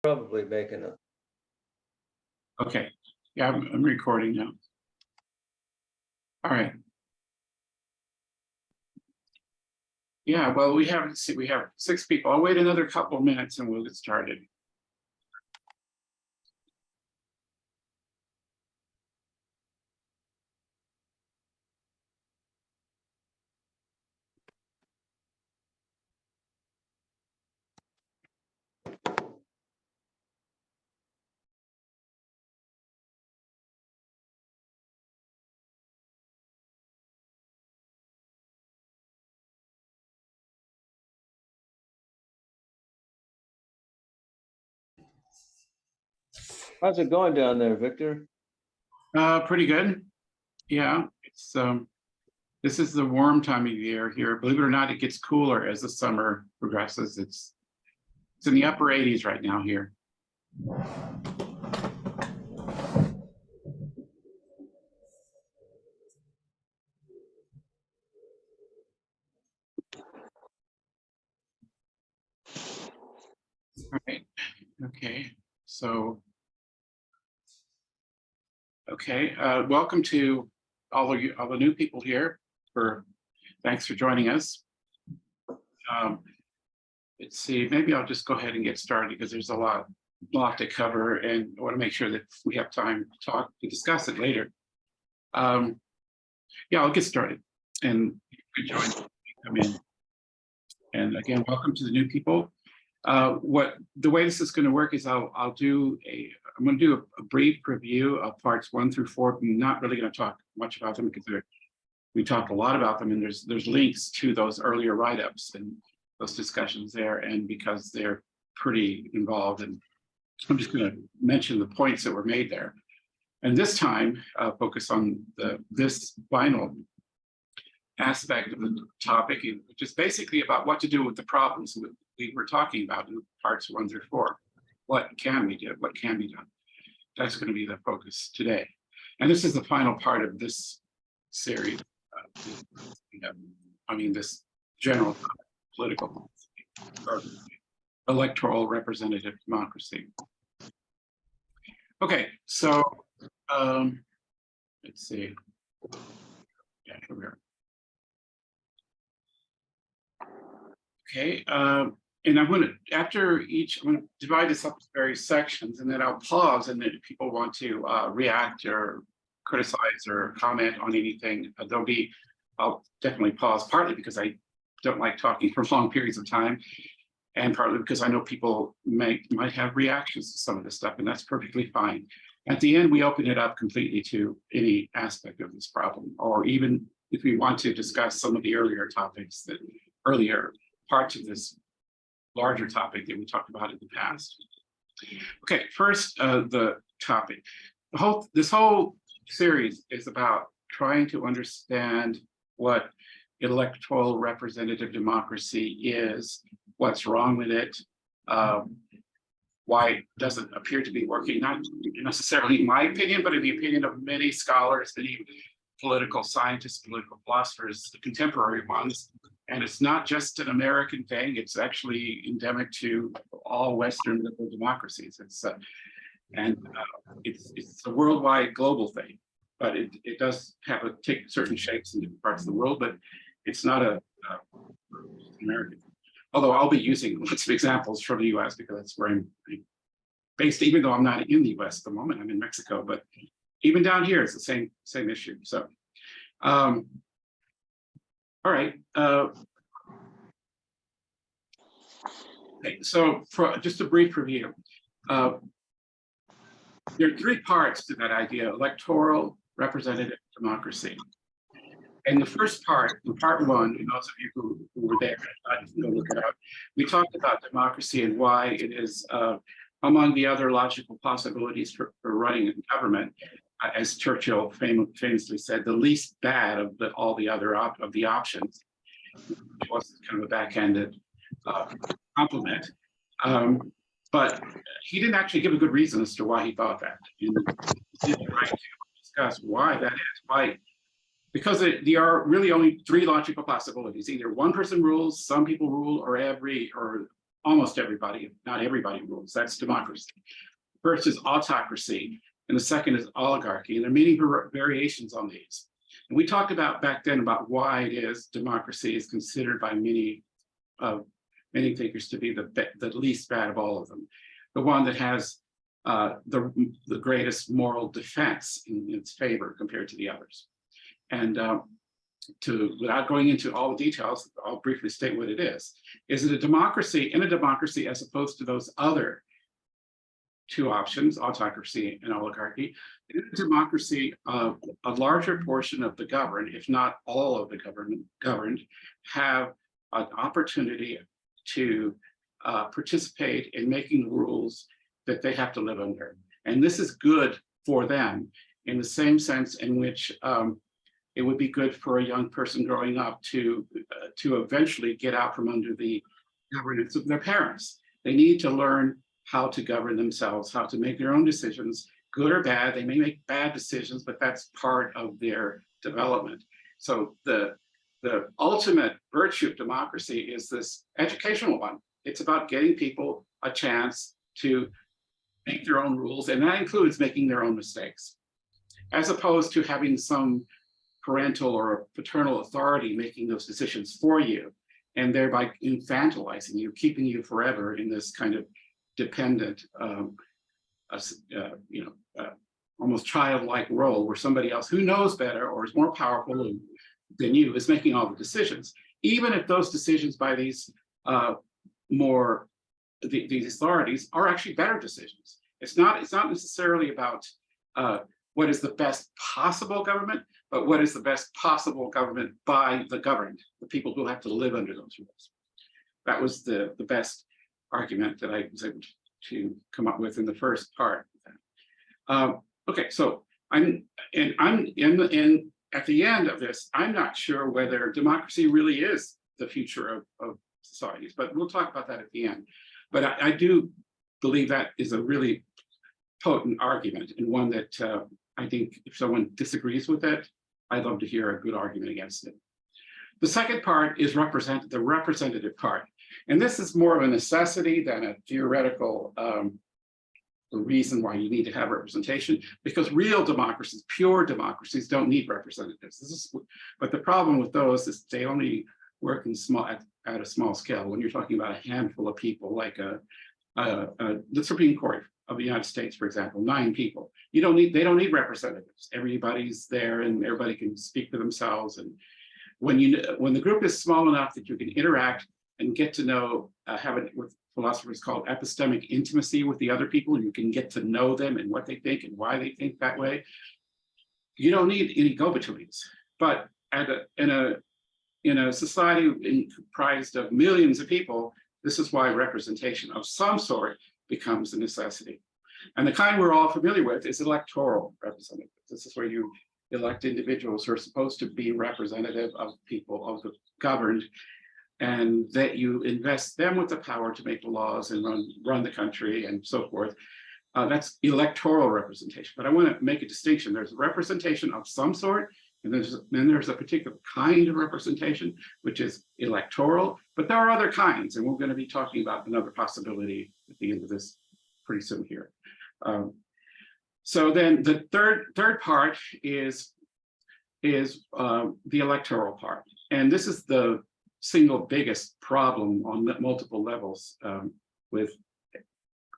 Probably making a. Okay, yeah, I'm recording now. All right. Yeah, well, we have 6 people. I'll wait another couple of minutes and we'll get started. How's it going down there, Victor? Pretty good. Yeah, it's this is the warm time of year here. Believe it or not, it gets cooler as the summer progresses. It's in the upper 80s right now here. All right. Okay. So, okay. Welcome to all of you, all the new people here. Thanks for joining us. Let's see. Maybe I'll just go ahead and get started because there's a lot to cover, and I want to make sure that we have time to discuss it later. Yeah, I'll get started, and you can join, come in. And again, welcome to the new people. The way this is going to work is I'm going to do a brief review of parts 1 through 4. I'm not really going to talk much about them because we talked a lot about them, and there's links to those earlier write-ups and those discussions there, and because they're pretty involved, and I'm just going to mention the points that were made there. And this time, focus on this final aspect of the topic, which is basically about what to do with the problems we were talking about in parts 1 through 4. What can we do? What can be done? That's going to be the focus today. And this is the final part of this series. This general political or electoral representative democracy. Okay, so let's see. Yeah, here we are. Okay, and I'm going to divide this up into various sections, and then I'll pause, and then if people want to react or criticize or comment on anything, I'll definitely pause, partly because I don't like talking for long periods of time, and partly because I know people might have reactions to some of this stuff, and that's perfectly fine. At the end, we open it up completely to any aspect of this problem, or even if we want to discuss some of the earlier parts of this larger topic that we talked about in the past. Okay, first, the topic. This whole series is about trying to understand what electoral representative democracy is, what's wrong with it, why it doesn't appear to be working, not necessarily in my opinion, but in the opinion of many scholars, many political scientists, political philosophers, the contemporary ones. And it's not just an American thing, it's actually endemic to all Western liberal democracies. It's a worldwide global thing, but it does take certain shapes in different parts of the world, but it's not a American. Although I'll be using lots of examples from the US because that's where I'm based, even though I'm not in the US at the moment, I'm in Mexico, but even down here, it's the same issue. So, all right. Okay, so for just a brief review, there are 3 parts to that idea: electoral representative democracy. And the first part, in part 1, and those of you who were there, I can go look it up. We talked about democracy and why it is, among the other logical possibilities for running a government, as Churchill famously said, the least bad of all the other options. It was kind of a backhanded compliment. But he didn't actually give a good reason as to why he thought that. And he didn't try to discuss why that is. Because there are really only 3 logical possibilities: either one person rules, some people rule, or almost everybody, not everybody rules. That's democracy. First is autocracy, and the second is oligarchy. And there are many variations on these. And we talked about back then about why it is democracy is considered by many thinkers to be the least bad of all of them, the one that has the greatest moral defense in its favor compared to the others. And without going into all the details, I'll briefly state what it is. Is it a democracy? In a democracy, as opposed to those other two options, autocracy and oligarchy, in a democracy, a larger portion of the governed, if not all of the governed, have an opportunity to participate in making rules that they have to live under. And this is good for them in the same sense in which it would be good for a young person growing up to eventually get out from under the governance of their parents. They need to learn how to govern themselves, how to make their own decisions, good or bad. They may make bad decisions, but that's part of their development. So the ultimate virtue of democracy is this educational one. It's about getting people a chance to make their own rules, and that includes making their own mistakes, as opposed to having some parental or paternal authority making those decisions for you, and thereby infantilizing you, keeping you forever in this kind of dependent, almost childlike role where somebody else who knows better or is more powerful than you is making all the decisions, even if those decisions by these these authorities are actually better decisions. It's not necessarily about what is the best possible government, but what is the best possible government by the governed, the people who have to live under those rules. That was the best argument that I was able to come up with in the first part. Okay, so at the end of this, I'm not sure whether democracy really is the future of societies, but we'll talk about that at the end. But I do believe that is a really potent argument, and one that I think if someone disagrees with it, I'd love to hear a good argument against it. The second part is the representative part. And this is more of a necessity than a theoretical reason why you need to have representation, because real democracies, pure democracies, don't need representatives. But the problem with those is they only work at a small scale. When you're talking about a handful of people, like the Supreme Court of the United States, for example, 9 people. They don't need representatives. Everybody's there and everybody can speak for themselves. And when the group is small enough that you can interact and get to know, have what philosophers call epistemic intimacy with the other people, and you can get to know them and what they think and why they think that way, you don't need any go-betweens. But in a society comprised of millions of people, this is why representation of some sort becomes a necessity. And the kind we're all familiar with is electoral representative. This is where you elect individuals who are supposed to be representative of people, of the governed, and that you invest them with the power to make the laws and run the country and so forth. That's electoral representation. But I want to make a distinction. There's representation of some sort, and then there's a particular kind of representation, which is electoral, but there are other kinds, and we're going to be talking about another possibility at the end of this pretty soon here. So then the third part is the electoral part. And this is the single biggest problem on multiple levels with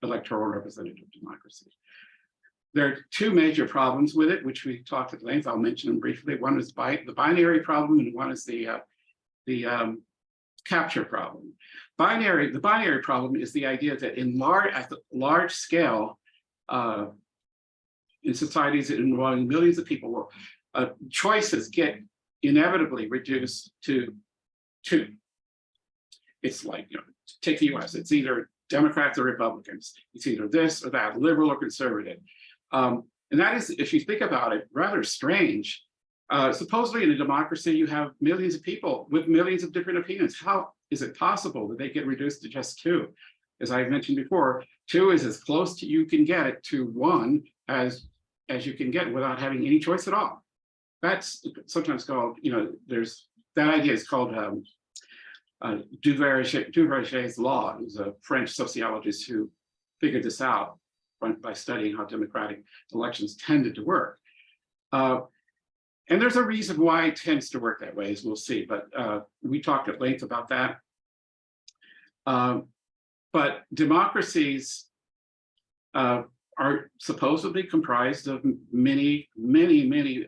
electoral representative democracy. There are 2 major problems with it, which we talked at length. I'll mention them briefly. One is the binary problem, and one is the capture problem. The binary problem is the idea that at the large scale, in societies involving millions of people, choices get inevitably reduced to 2. It's like, take the US, it's either Democrats or Republicans. It's either this or that, liberal or conservative. And that is, if you think about it, rather strange. Supposedly in a democracy, you have millions of people with millions of different opinions. How is it possible that they get reduced to just 2? As I mentioned before, 2 is as close to you can get it to 1 as you can get without having any choice at all. That's sometimes called, that idea is called Duverger's law, who's a French sociologist who figured this out by studying how democratic elections tended to work. And there's a reason why it tends to work that way, as we'll see, but we talked at length about that. But democracies are supposedly comprised of many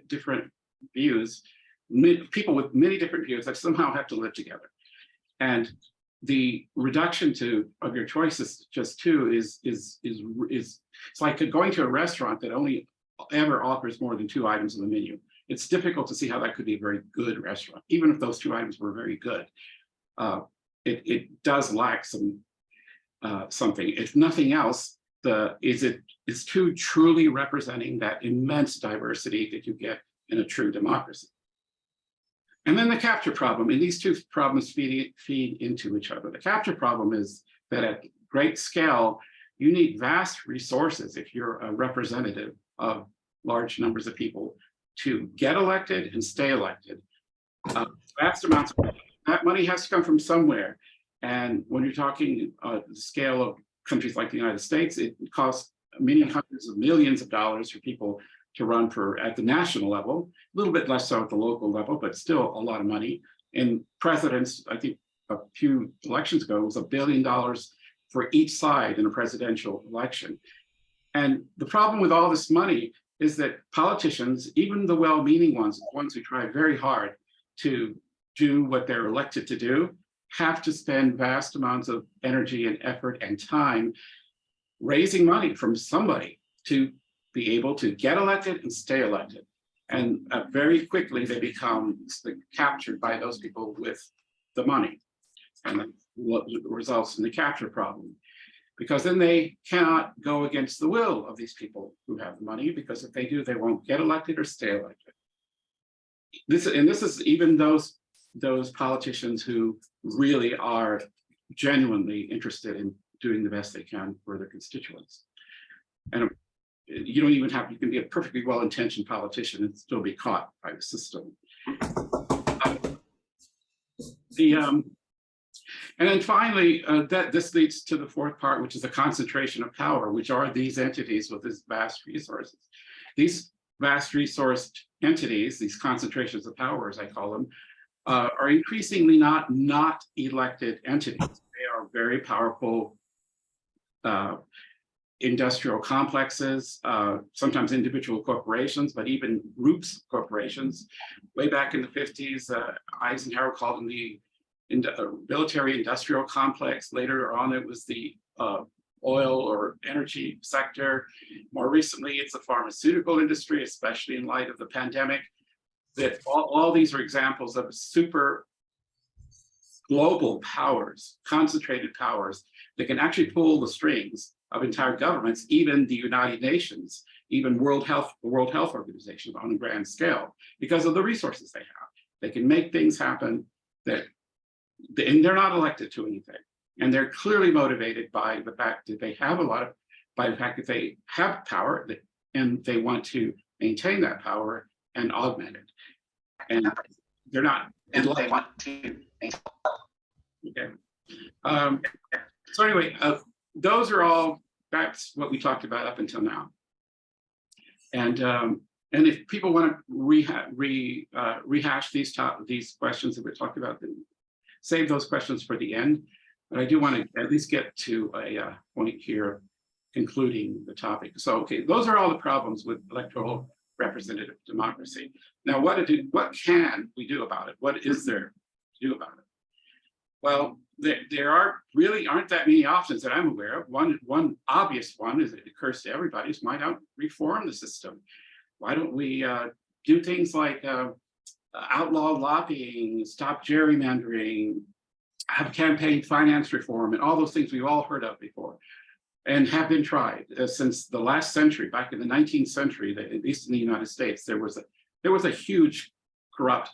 different views, people with many different views that somehow have to live together. And the reduction of your choices just two is it's like going to a restaurant that only ever offers more than 2 items on the menu. It's difficult to see how that could be a very good restaurant, even if those 2 items were very good. It does lack something. If nothing else, it's too truly representing that immense diversity that you get in a true democracy. And then the capture problem, and these 2 problems feed into each other. The capture problem is that at great scale, you need vast resources if you're a representative of large numbers of people to get elected and stay elected. Vast amounts of money. That money has to come from somewhere. And when you're talking the scale of countries like the United States, it costs many hundreds of millions of dollars for people to run for at the national level, a little bit less so at the local level, but still a lot of money. And presidents, I think a few elections ago, was $1 billion for each side in a presidential election. And the problem with all this money is that politicians, even the well-meaning ones, the ones who try very hard to do what they're elected to do, have to spend vast amounts of energy and effort and time raising money from somebody to be able to get elected and stay elected. And very quickly they become captured by those people with the money. And that results in the capture problem. Because then they cannot go against the will of these people who have the money, because if they do, they won't get elected or stay elected. This is even those politicians who really are genuinely interested in doing the best they can for their constituents. And you don't even have, you can be a perfectly well-intentioned politician and still be caught by the system. And then finally, this leads to the 4th part, which is the concentration of power, which are these entities with these vast resources. These vast resourced entities, these concentrations of power, as I call them, are increasingly not elected entities. They are very powerful industrial complexes, sometimes individual corporations, but even groups of corporations. Way back in the 50s, Eisenhower called them the military industrial complex. Later on, it was the oil or energy sector. More recently, it's the pharmaceutical industry, especially in light of the pandemic. That all these are examples of super global powers, concentrated powers that can actually pull the strings of entire governments, even the United Nations, even the World Health Organization on a grand scale, because of the resources they have. They can make things happen and they're not elected to anything. And they're clearly motivated by the fact that they have by the fact that they have power and they want to maintain that power and augment it. And they're not. And they want to. Okay. So anyway, those are all, that's what we talked about up until now. And if people want to rehash these questions that we talked about, then save those questions for the end. But I do want to at least get to a point here, concluding the topic. So, okay, those are all the problems with electoral representative democracy. Now, what can we do about it? What is there to do about it? Well, there really aren't that many options that I'm aware of. One obvious one, is it occurs to everybody, is why not reform the system? Why don't we do things like outlaw lobbying, stop gerrymandering, have campaign finance reform, and all those things we've all heard of before and have been tried since the last century. Back in the 19th century, at least in the United States, there was a huge corrupt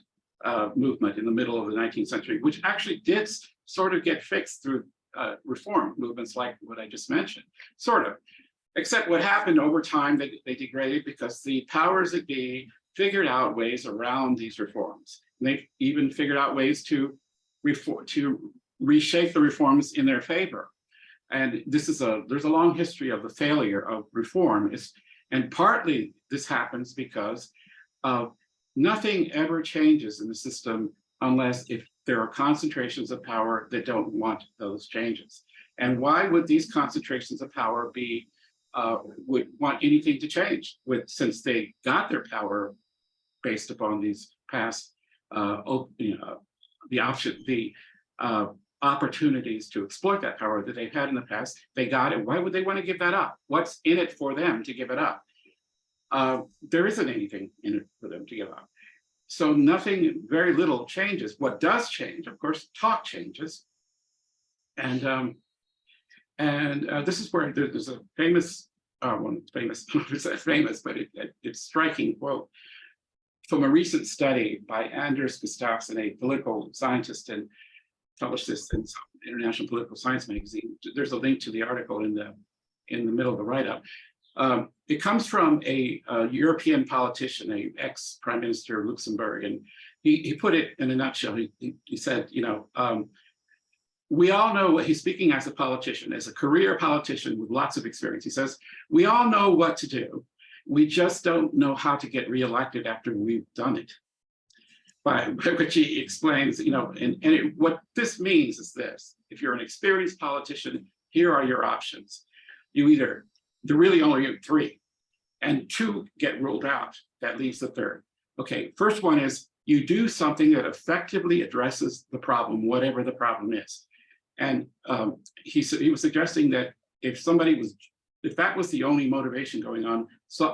movement in the middle of the 19th century, which actually did sort of get fixed through reform movements like what I just mentioned, sort of. Except what happened over time, they degraded because the powers that be figured out ways around these reforms. And they even figured out ways to reshape the reforms in their favor. And there's a long history of the failure of reform. And partly this happens because nothing ever changes in the system unless if there are concentrations of power that don't want those changes. And why would these concentrations of power would want anything to change since they got their power based upon these past opportunities to exploit that power that they've had in the past? They got it. Why would they want to give that up? What's in it for them to give it up? There isn't anything in it for them to give up. So nothing, very little changes. What does change, of course, talk changes. And this is where there's a famous, well, it's famous, but it's striking quote from a recent study by Anders Gustafsson, a political scientist, and published this in some International Political Science magazine. There's a link to the article in the middle of the write-up. It comes from a European politician, a ex-prime minister of Luxembourg, and he put it in a nutshell. He said, we all know what he's speaking as a politician, as a career politician with lots of experience. He says, we all know what to do. We just don't know how to get reelected after we've done it. By which he explains, what this means is this: if you're an experienced politician, here are your options. There really only three, and two get ruled out. That leaves the third. Okay, first one is you do something that effectively addresses the problem, whatever the problem is. And he was suggesting that if that was the only motivation going on,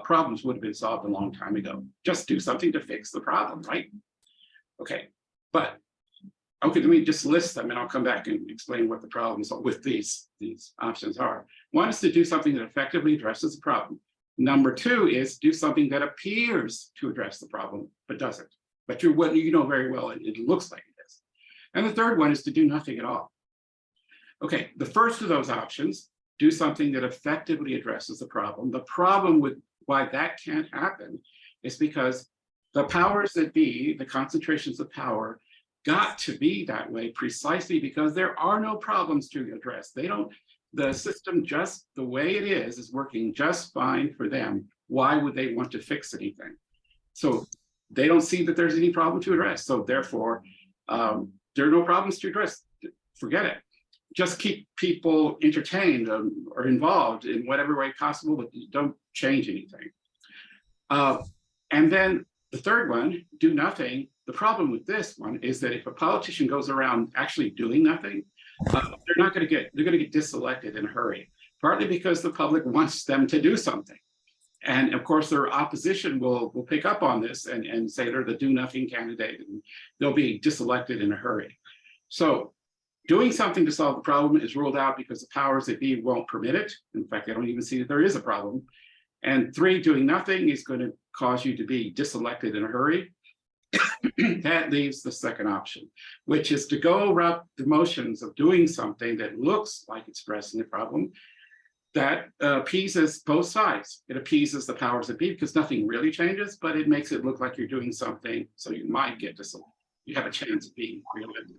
problems would have been solved a long time ago. Just do something to fix the problem, right? Okay, but okay, let me just list them and I'll come back and explain what the problems with these options are. One is to do something that effectively addresses the problem. Number two is do something that appears to address the problem, but doesn't. But you know very well it looks like it is. And the third one is to do nothing at all. Okay, the first of those options, do something that effectively addresses the problem. The problem with why that can't happen is because the powers that be, the concentrations of power, got to be that way precisely because there are no problems to address. The system just the way it is working just fine for them. Why would they want to fix anything? So they don't see that there's any problem to address. So therefore, there are no problems to address. Forget it. Just keep people entertained or involved in whatever way possible, but don't change anything. And then the third one, do nothing. The problem with this one is that if a politician goes around actually doing nothing, they're going to get diselected in a hurry, partly because the public wants them to do something. And of course, their opposition will pick up on this and say they're the do nothing candidate, and they'll be diselected in a hurry. So doing something to solve the problem is ruled out because the powers that be won't permit it. In fact, they don't even see that there is a problem. And three, doing nothing is going to cause you to be diselected in a hurry. That leaves the second option, which is to go around the motions of doing something that looks like it's addressing the problem, that appeases both sides. It appeases the powers that be because nothing really changes, but it makes it look like you're doing something, so you might get diselected. You have a chance of being reelected.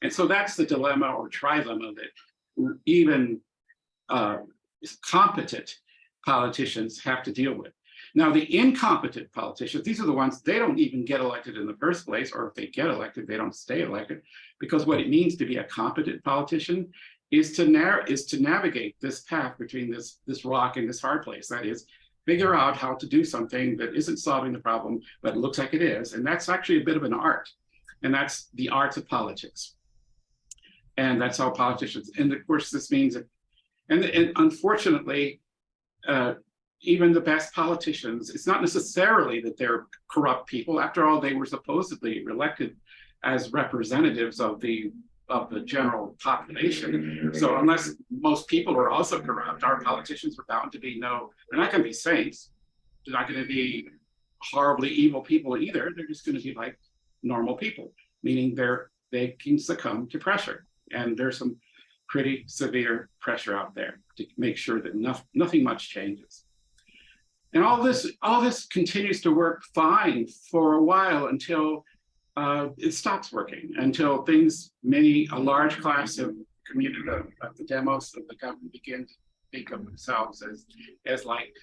And so that's the dilemma or trilemma that even competent politicians have to deal with. Now, the incompetent politicians, these are the ones, they don't even get elected in the first place, or if they get elected, they don't stay elected, because what it means to be a competent politician is to navigate this path between this rock and this hard place. That is, figure out how to do something that isn't solving the problem, but looks like it is. And that's actually a bit of an art. And that's the art of politics. And that's how politicians, and of course, this means that, and unfortunately, even the best politicians, it's not necessarily that they're corrupt people. After all, they were supposedly elected as representatives of the general population. So unless most people are also corrupt, our politicians are bound to be they're not going to be saints. They're not going to be horribly evil people either. They're just going to be like normal people, meaning they can succumb to pressure. And there's some pretty severe pressure out there to make sure that nothing much changes. And all this continues to work fine for a while until it stops working until a large class of community of the demos of the government begin to think of themselves as like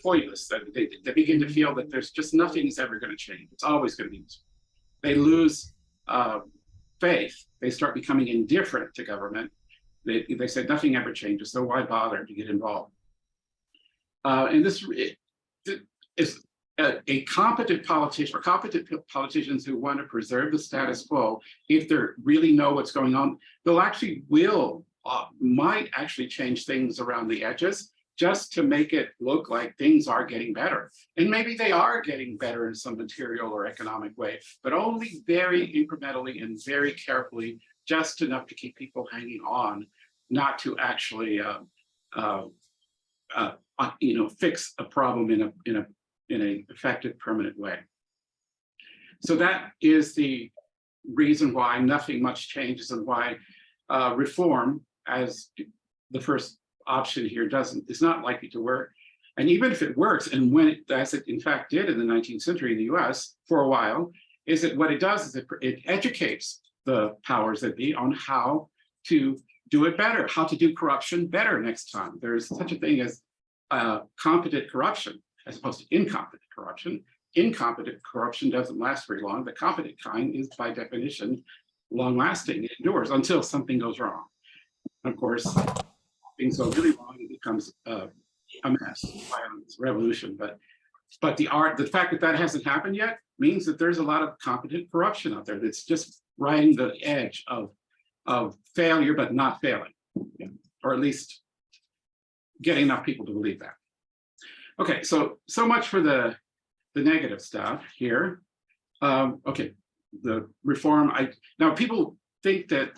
pointless. That they begin to feel that there's just nothing's ever going to change. It's always going to be. They lose faith. They start becoming indifferent to government. They say nothing ever changes, so why bother to get involved? And this is a competent politician, or competent politicians who want to preserve the status quo. If they really know what's going on, they'll actually might actually change things around the edges just to make it look like things are getting better. And maybe they are getting better in some material or economic way, but only very incrementally and very carefully, just enough to keep people hanging on, not to actually fix a problem in an effective, permanent way. So that is the reason why nothing much changes, and why reform, as the first option here, is not likely to work. And even if it works, and as it in fact did in the 19th century in the US for a while, is that what it does is it educates the powers that be on how to do it better, how to do corruption better next time. There's such a thing as competent corruption as opposed to incompetent corruption. Incompetent corruption doesn't last very long. The competent kind is by definition long-lasting. It endures until something goes wrong. And of course, things go really wrong, it becomes a mess, violence, revolution. But the fact that that hasn't happened yet means that there's a lot of competent corruption out there that's just riding the edge of failure, but not failing, or at least getting enough people to believe that. Okay, so much for the negative stuff here. Okay, the reform. Now people think that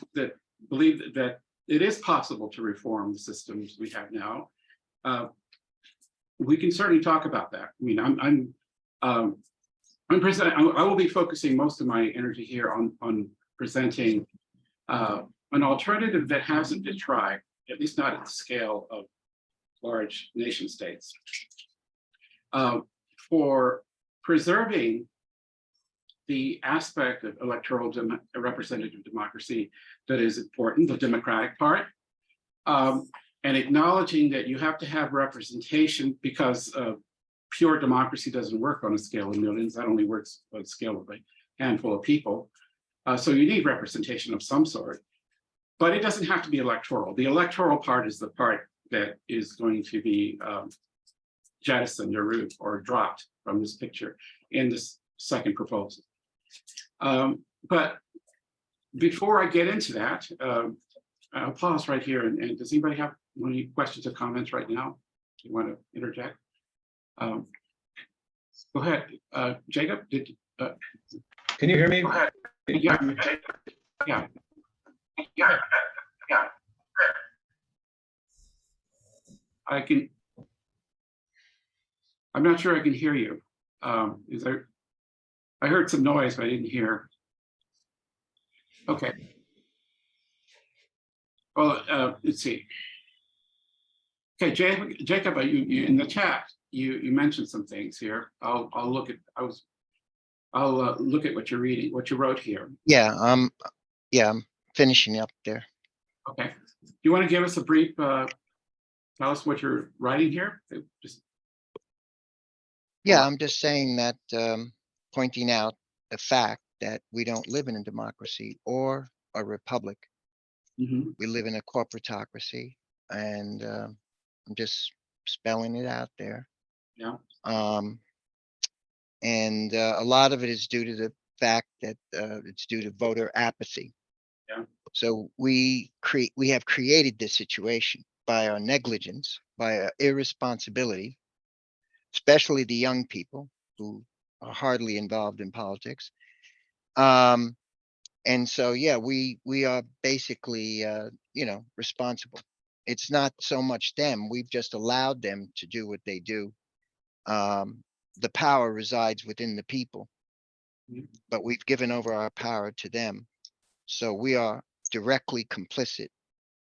believe that it is possible to reform the systems we have now. We can certainly talk about that. I mean, I will be focusing most of my energy here on presenting an alternative that hasn't been tried, at least not at the scale of large nation states, for preserving the aspect of electoral representative democracy that is important, the democratic part, and acknowledging that you have to have representation, because pure democracy doesn't work on a scale of millions. That only works on a scale of a handful of people. So you need representation of some sort, but it doesn't have to be electoral. The electoral part is the part that is going to be jettisoned or dropped from this picture in this second proposal. But before I get into that, I'll pause right here. And does anybody have any questions or comments right now? You want to interject? Go ahead, Jacob. Can you hear me? Go ahead. Yeah. I can. I'm not sure I can hear you. Is there? I heard some noise, but I didn't hear. Okay. Well, let's see. Okay, Jacob, you in the chat, you mentioned some things here. I'll look at. I'll look at what you're reading, what you wrote here. Yeah, I'm finishing up there. Okay. Do you want to give us a brief? Tell us what you're writing here. Yeah, I'm just saying that, pointing out the fact that we don't live in a democracy or a republic. Mm-hmm. We live in a corporatocracy, and I'm just spelling it out there. Yeah. And a lot of it is due to the fact that it's due to voter apathy. Yeah. So we have created this situation by our negligence, by our irresponsibility, especially the young people who are hardly involved in politics. And so, yeah, we are basically, responsible. It's not so much them. We've just allowed them to do what they do. The power resides within the people, but we've given over our power to them. So we are directly complicit,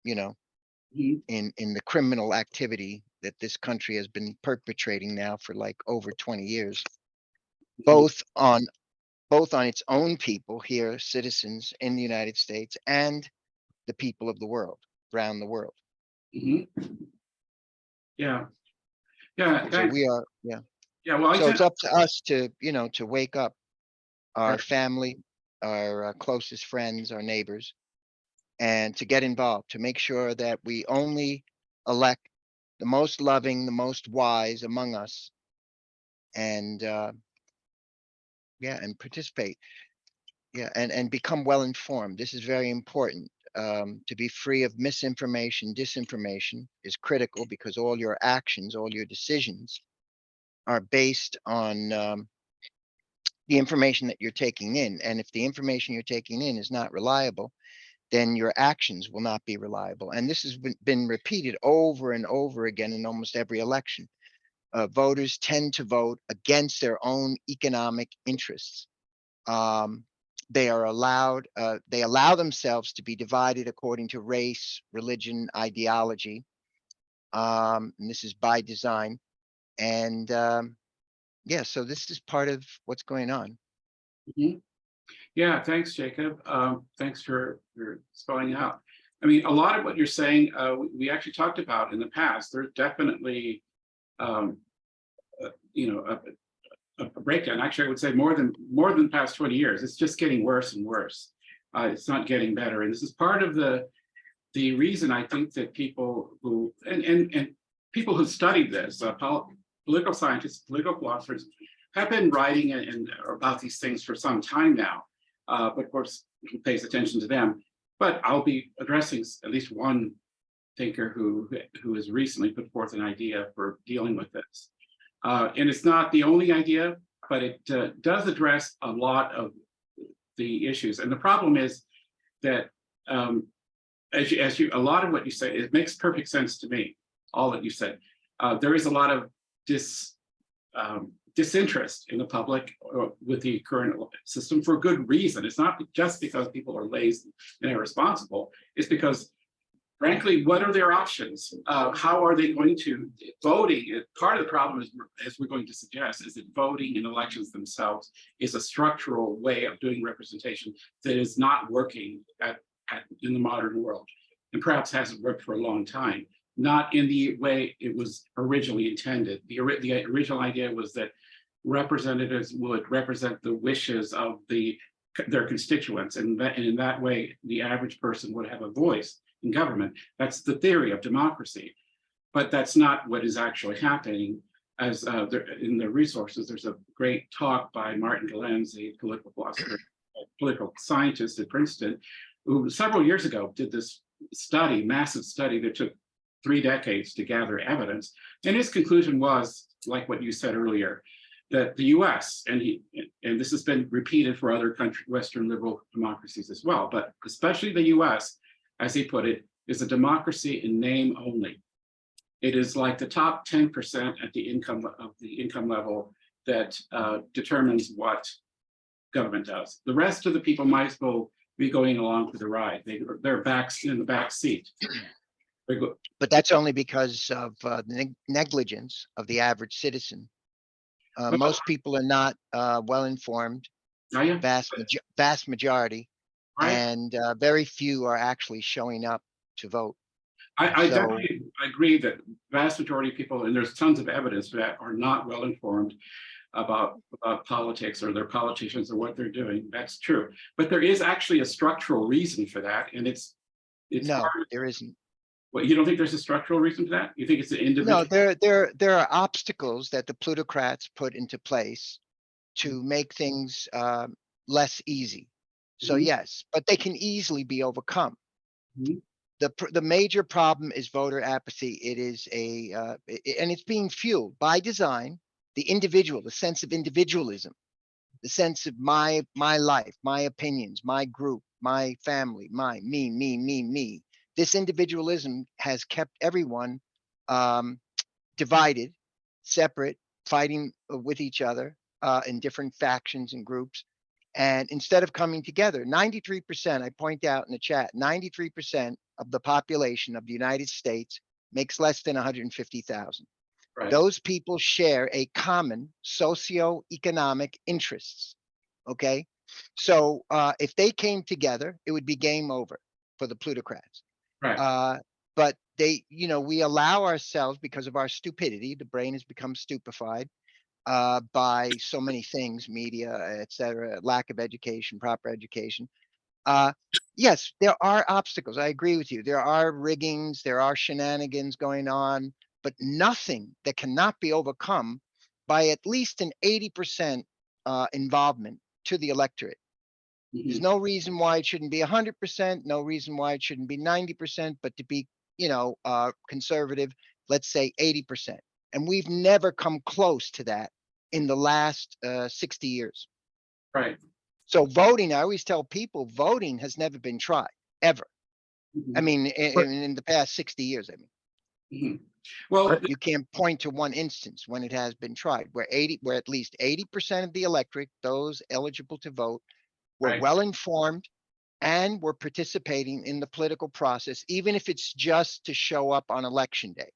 in the criminal activity that this country has been perpetrating now for like over 20 years, both on both on its own people here, citizens in the United States, and the people of the world, around the world. Mhm. Yeah, yeah, So thanks. we are, yeah. Yeah, well, I So tend, it's up to us to, you know, to wake up our right. family, our closest friends, our neighbors, and to get involved, to make sure that we only elect the most loving, the most wise among us, and yeah, and participate. Yeah, and become well informed. This is very important. To be free of misinformation, disinformation is critical, because all your actions, all your decisions are based on the information that you're taking in. And if the information you're taking in is not reliable, then your actions will not be reliable. And this has been repeated over and over again in almost every election. Voters tend to vote against their own economic interests. Um, they are allowed, they allow themselves to be divided according to race, religion, ideology. And this is by design. And yeah, so this is part of what's going on. Mhm. Yeah, thanks, Jacob. Thanks for spelling out. I mean, a lot of what you're saying, we actually talked about in the past. There's definitely, um, you know, a breakdown. Actually, I would say more than the past 20 years. It's just getting worse and worse. It's not getting better, and this is part of the reason I think that people who and people who studied this, political scientists, political philosophers, have been writing about these things for some time now. But of course, who pays attention to them? But I'll be addressing at least one thinker who has recently put forth an idea for dealing with this. And it's not the only idea, but it does address a lot of the issues. And the problem is that a lot of what you say, it makes perfect sense to me, all that you said. There is a lot of disinterest in the public with the current system for good reason. It's not just because people are lazy and irresponsible. It's because, frankly, what are their options? How are they going to voting? Part of the problem is, as we're going to suggest, is that voting in elections themselves is a structural way of doing representation that is not working in the modern world, and perhaps hasn't worked for a long time. Not in the way it was originally intended. The original idea was that representatives would represent the wishes of their constituents, and in that way, the average person would have a voice in government. That's the theory of democracy, but that's not what is actually happening. As in the resources, there's a great talk by Martin Gilens, a political philosopher, political scientist at Princeton, who several years ago did this study, massive study that took 3 decades to gather evidence. And his conclusion was, like what you said earlier, that the US, and this has been repeated for other Western liberal democracies as well, but especially the US, as he put it, is a democracy in name only. It is like the top 10% at the income level that determines what government does. The rest of the people might as well be going along for the ride. They're in the back seat. But that's only because of the negligence of the average citizen. Most people are not well informed, Oh, yeah, vast majority, right. and very few are actually showing up to vote. I So definitely agree that vast majority of people, and there's tons of evidence for that, are not well informed about politics or their politicians or what they're doing. That's true. But there is actually a structural reason for that. And it's no, there isn't. Well, you don't think there's a structural reason for that? You think it's an individual? No, there are obstacles that the plutocrats put into place to make things less easy. So Mhm. yes, but they can easily be overcome. Mhm. The major problem is voter apathy. It is and it's being fueled by design. The individual, the sense of individualism, the sense of my life, my opinions, my group, my family, me. This individualism has kept everyone divided, separate, fighting with each other in different factions and groups. And instead of coming together, 93%, I point out in the chat, 93% of the population of the United States makes less than 150,000. Right. Those people share a common socio-economic interests. Okay. So if they came together, it would be game over for the plutocrats. Right. But they, we allow ourselves, because of our stupidity, the brain has become stupefied by so many things, media, etc., lack of education, proper education. Yes, there are obstacles. I agree with you. There are riggings, there are shenanigans going on, but nothing that cannot be overcome by at least an 80% involvement to the electorate. There's Mhm. no reason why it shouldn't be 100%, no reason why it shouldn't be 90%, but to be, conservative, let's say 80%. And we've never come close to that in the last 60 years. Right. So voting, I always tell people, voting has never been tried, ever. I Mhm. mean, But- in the past 60 years, I mean, Mhm. Well, you can't point to one instance when it has been tried, where at least 80% of the electorate, those eligible to vote, were right. well informed and were participating in the political process, even if it's just to show up on election day.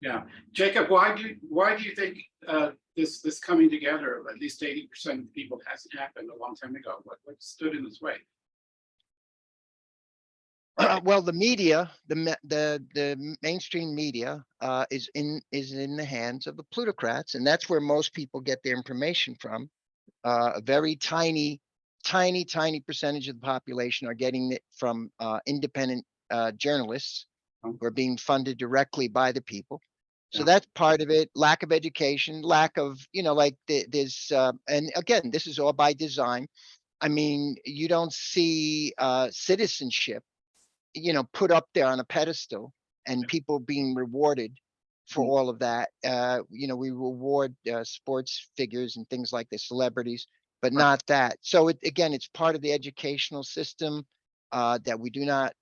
Yeah, Jacob, why do you think this coming together of at least 80% of people hasn't happened a long time ago? What stood in this way? Well, the media, the mainstream media, is in the hands of the plutocrats, and that's where most people get their information from. A very tiny percentage of the population are getting it from independent journalists who are being funded directly by the people. So Yeah. that's part of it. Lack of education, lack of, like there's, and again, this is all by design. I mean, you don't see citizenship, put up there on a pedestal and people being rewarded for Mhm. all of that. We reward sports figures and things like this, celebrities, but Right. not that. So again, it's part of the educational system that we do not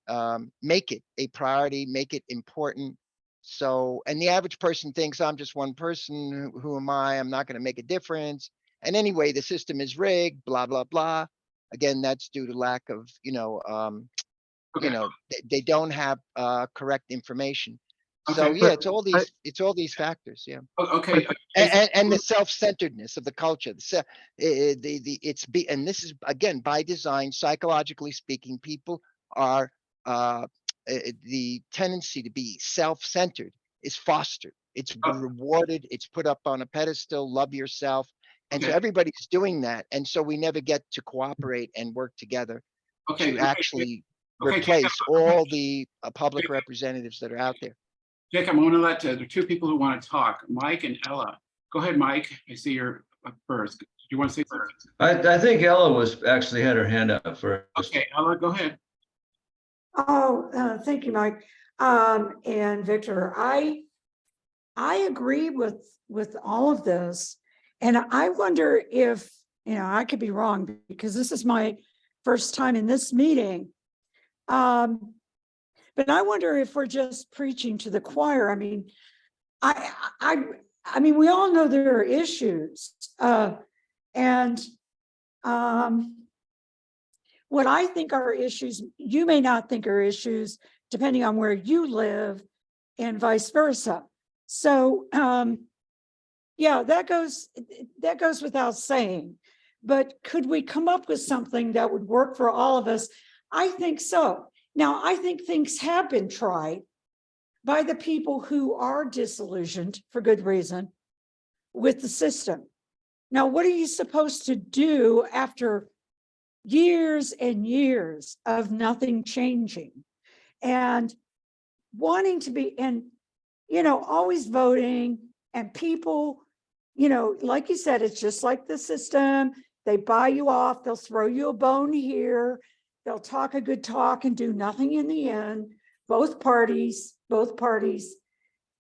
make it a priority, make it important. So, and the average person thinks I'm just one person. Who am I? I'm not going to make a difference. And anyway, the system is rigged, blah, blah, blah. Again, that's due to lack of, Okay. they don't have correct information. Okay. So yeah, But I, it's all these factors. Yeah. Okay. And the self-centeredness of the culture. And this is again by design, psychologically speaking, people are the tendency to be self-centered is fostered. It's rewarded. It's put up on a pedestal. Love yourself. And so Okay. everybody's doing that. And so we never get to cooperate and work together Okay. to actually Okay. Jacob, replace all the public representatives that are out there. Jacob, I'm going to let the two people who want to talk, Mike and Ella. Go ahead, Mike. I see you're up first. Do you want to say something? I think Ella was actually had her hand up first. Okay, Ella, go ahead. Oh, thank you, Mike. And Victor, I agree with all of this. And I wonder if, I could be wrong because this is my first time in this meeting. But I wonder if we're just preaching to the choir. I mean, I mean, we all know there are issues. And what I think are issues, you may not think are issues, depending on where you live, and vice versa. So, yeah, that goes without saying. But could we come up with something that would work for all of us? I think so. Now, I think things have been tried by the people who are disillusioned, for good reason, with the system. Now, what are you supposed to do after years and years of nothing changing and wanting to be, and, always voting, and people, like you said, it's just like the system. They buy you off, they'll throw you a bone here, they'll talk a good talk and do nothing in the end. Both parties,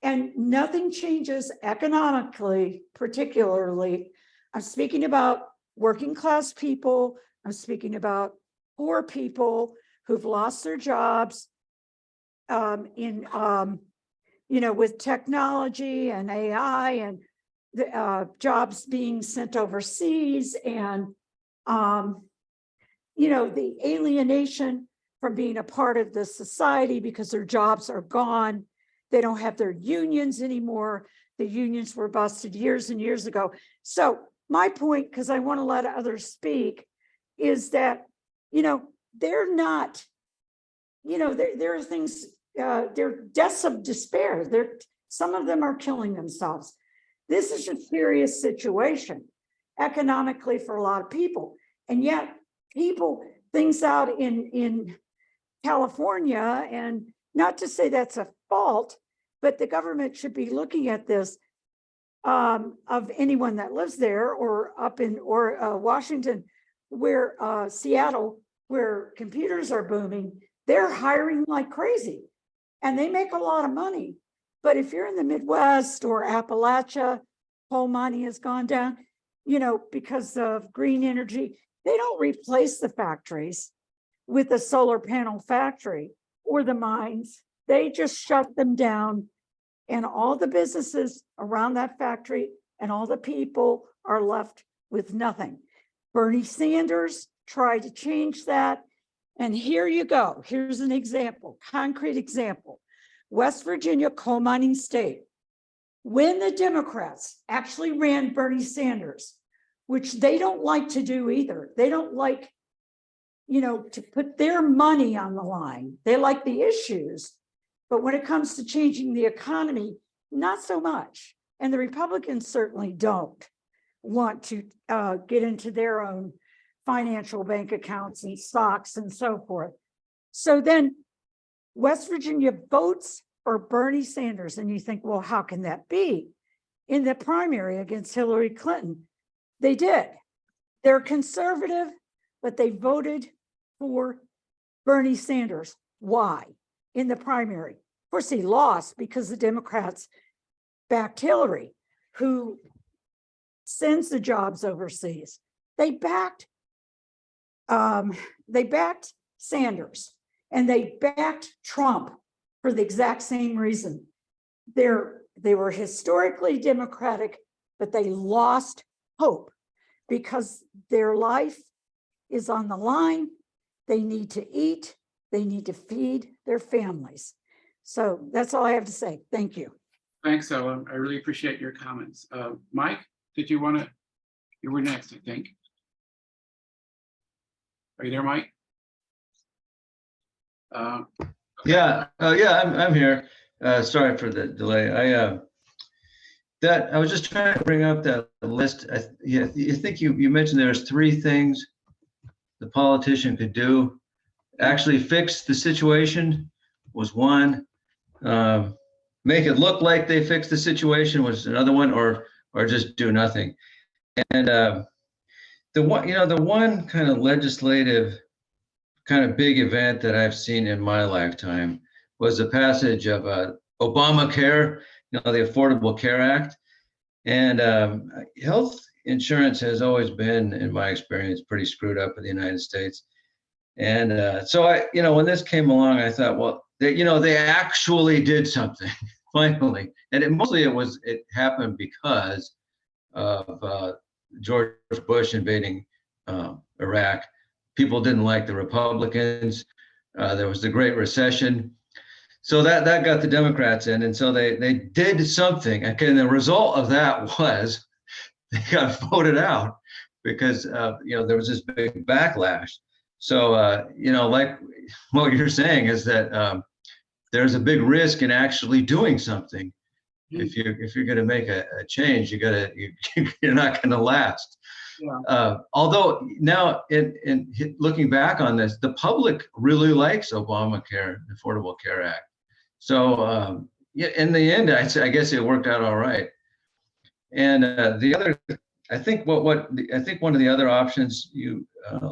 and nothing changes economically, particularly. I'm speaking about working class people. I'm speaking about poor people who've lost their jobs with technology and AI and the jobs being sent overseas, and the alienation from being a part of the society because their jobs are gone. They don't have their unions anymore. The unions were busted years and years ago. So my point, because I want to let others speak, is that, they're not, there are things, they're deaths of despair. Some of them are killing themselves. This is a serious situation economically for a lot of people. And yet things out in California, and not to say that's a fault, but the government should be looking at this, of anyone that lives there, or up in Washington, where Seattle, where computers are booming, they're hiring like crazy and they make a lot of money. But if you're in the Midwest or Appalachia, coal mining has gone down, because of green energy, they don't replace the factories with a solar panel factory or the mines. They just shut them down, and all the businesses around that factory and all the people are left with nothing. Bernie Sanders tried to change that. And here you go. Here's an example, concrete example. West Virginia, coal mining state. When the Democrats actually ran Bernie Sanders, which they don't like to do either. They don't like, to put their money on the line. They like the issues. But when it comes to changing the economy, not so much. And the Republicans certainly don't want to get into their own financial bank accounts and stocks and so forth. So then West Virginia votes for Bernie Sanders. And you think, well, how can that be? In the primary against Hillary Clinton, they did. They're conservative, but they voted for Bernie Sanders. Why? In the primary. Of course, he lost because the Democrats backed Hillary, who sends the jobs overseas. They backed Sanders, and they backed Trump for the exact same reason. They were historically Democratic, but they lost hope because their life is on the line. They need to eat. They need to feed their families. So that's all I have to say. Thank you. Thanks, Ella. I really appreciate your comments. Mike, did you want to? You were next, I think. Are you there, Mike? Yeah, I'm here. Sorry for the delay. I was just trying to bring up that list. You think you mentioned there's 3 things the politician could do. Actually fix the situation was one. Make it look like they fixed the situation was another one, or just do nothing. And the one kind of legislative kind of big event that I've seen in my lifetime was the passage of Obamacare, the Affordable Care Act. And health insurance has always been, in my experience, pretty screwed up in the United States. And so when this came along, I thought, well, they actually did something finally. And it happened because of George Bush invading Iraq. People didn't like the Republicans. There was the Great Recession. So that got the Democrats in. And so they did something. And the result of that was they got voted out because, there was this big backlash. So, like what you're saying is that there's a big risk in actually doing something. If you're going to make a change, you're not going to last. Yeah. Although now, in looking back on this, the public really likes Obamacare, the Affordable Care Act. So in the end, I guess it worked out all right. And the other, I think one of the other options you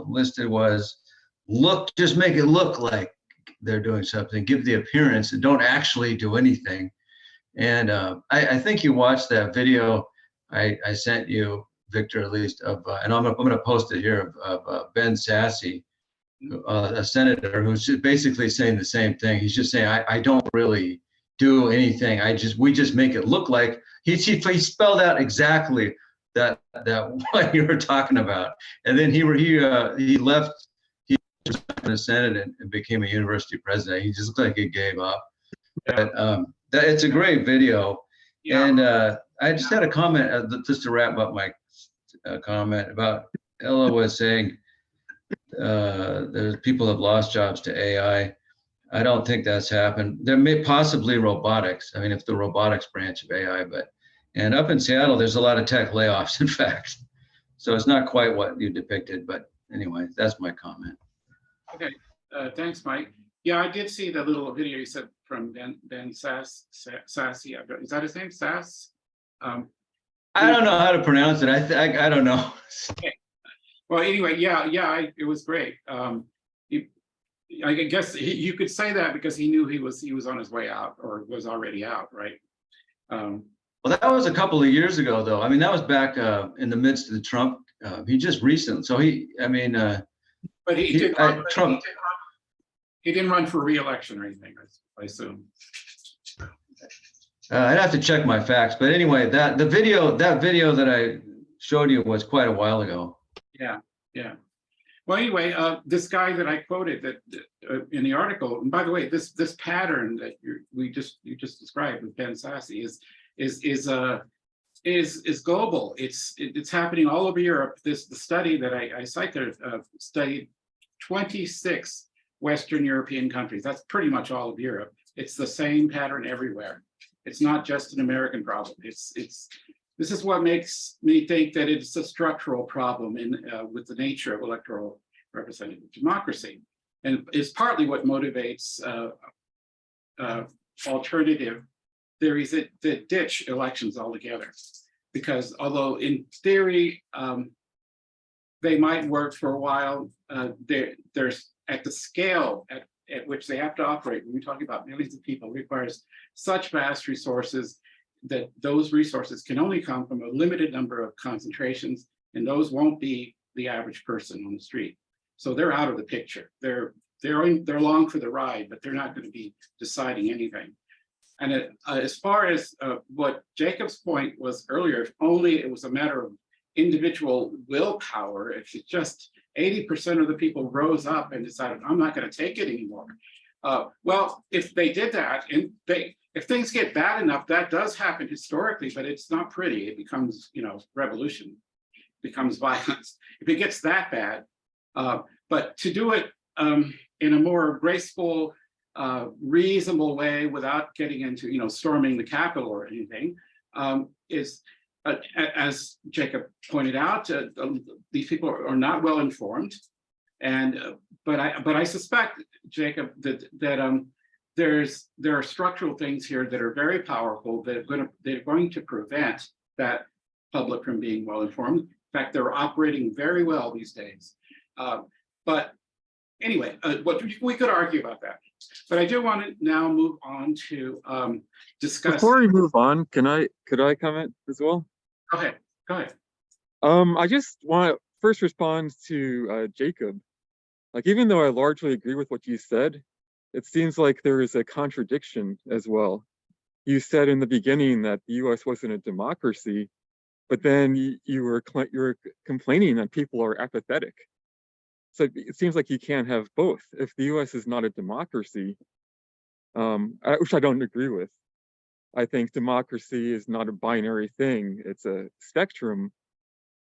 listed was just make it look like they're doing something, give the appearance, and don't actually do anything. And I think you watched that video I sent you, Victor, at least, and I'm going to post it here, of Ben Sasse, a senator, who's basically saying the same thing. He's just saying, I don't really do anything. We just make it look like he spelled out exactly that what you were talking about. And then he left the Senate and became a university president. He just looked like he gave up. Yeah. But it's a great video. Yeah. And I just had a comment, just to wrap up my comment about Ella was saying, there's people have lost jobs to AI. I don't think that's happened. There may possibly robotics. I mean, if the robotics branch of AI, and up in Seattle, there's a lot of tech layoffs, in fact. So it's not quite what you depicted, but anyway, that's my comment. Okay, thanks, Mike. Yeah, I did see the little video you said from Ben Sassy. Is that his name, Sass? I don't know how to pronounce it. I don't know. Well, anyway, yeah, it was great. I guess you could say that because he knew he was on his way out or was already out, right? Well, that was a couple of years ago, though. I mean, that was back in the midst of the Trump. He just recent, so but he didn't run for re-election or anything, I assume. I'd have to check my facts, but anyway, that video that I showed you was quite a while ago. Yeah. Well, anyway, this guy that I quoted that in the article, and by the way, this pattern that you just described with Ben Sassy is global. It's happening all over Europe. The study that I cited studied 26 Western European countries. That's pretty much all of Europe. It's the same pattern everywhere. It's not just an American problem. This is what makes me think that it's a structural problem with the nature of electoral representative democracy, and is partly what motivates alternative theories that ditch elections altogether. Because although in theory they might work for a while, there's at the scale at which they have to operate, when we're talking about millions of people, requires such vast resources that those resources can only come from a limited number of concentrations, and those won't be the average person on the street. So they're out of the picture. They're along for the ride, but they're not going to be deciding anything. And as far as what Jacob's point was earlier, if only it was a matter of individual willpower, if it's just 80% of the people rose up and decided, I'm not going to take it anymore. Well, if they did that, and if things get bad enough, that does happen historically, but it's not pretty. It becomes, revolution, it becomes violence. If it gets that bad, but to do it in a more graceful, reasonable way without getting into, storming the Capitol or anything, is, as Jacob pointed out, these people are not well informed, and but I suspect, Jacob, that there are structural things here that are very powerful that they're going to prevent that public from being well informed. In fact, they're operating very well these days. But anyway, we could argue about that. But I do want to now move on to discuss. Before we move on, could I comment as well? Go ahead. I just want to first respond to Jacob. Like, even though I largely agree with what you said, it seems like there is a contradiction as well. You said in the beginning that the U.S. wasn't a democracy, but then you were complaining that people are apathetic. So it seems like you can't have both. If the U.S. is not a democracy, which I don't agree with, I think democracy is not a binary thing. It's a spectrum,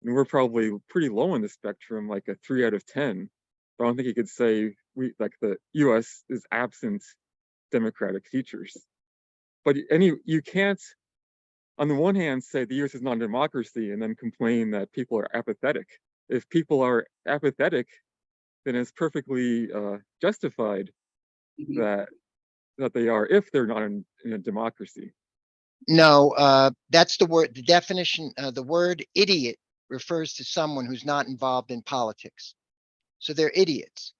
and we're probably pretty low on the spectrum, like a 3 out of 10. But I don't think you could say the U.S. is absent democratic features. But you can't, on the one hand, say the U.S. is not a democracy and then complain that people are apathetic. If people are apathetic, then it's perfectly justified that they are, if they're not in a democracy. No, that's the word. The definition, the word idiot refers to someone who's not involved in politics. So they're idiots,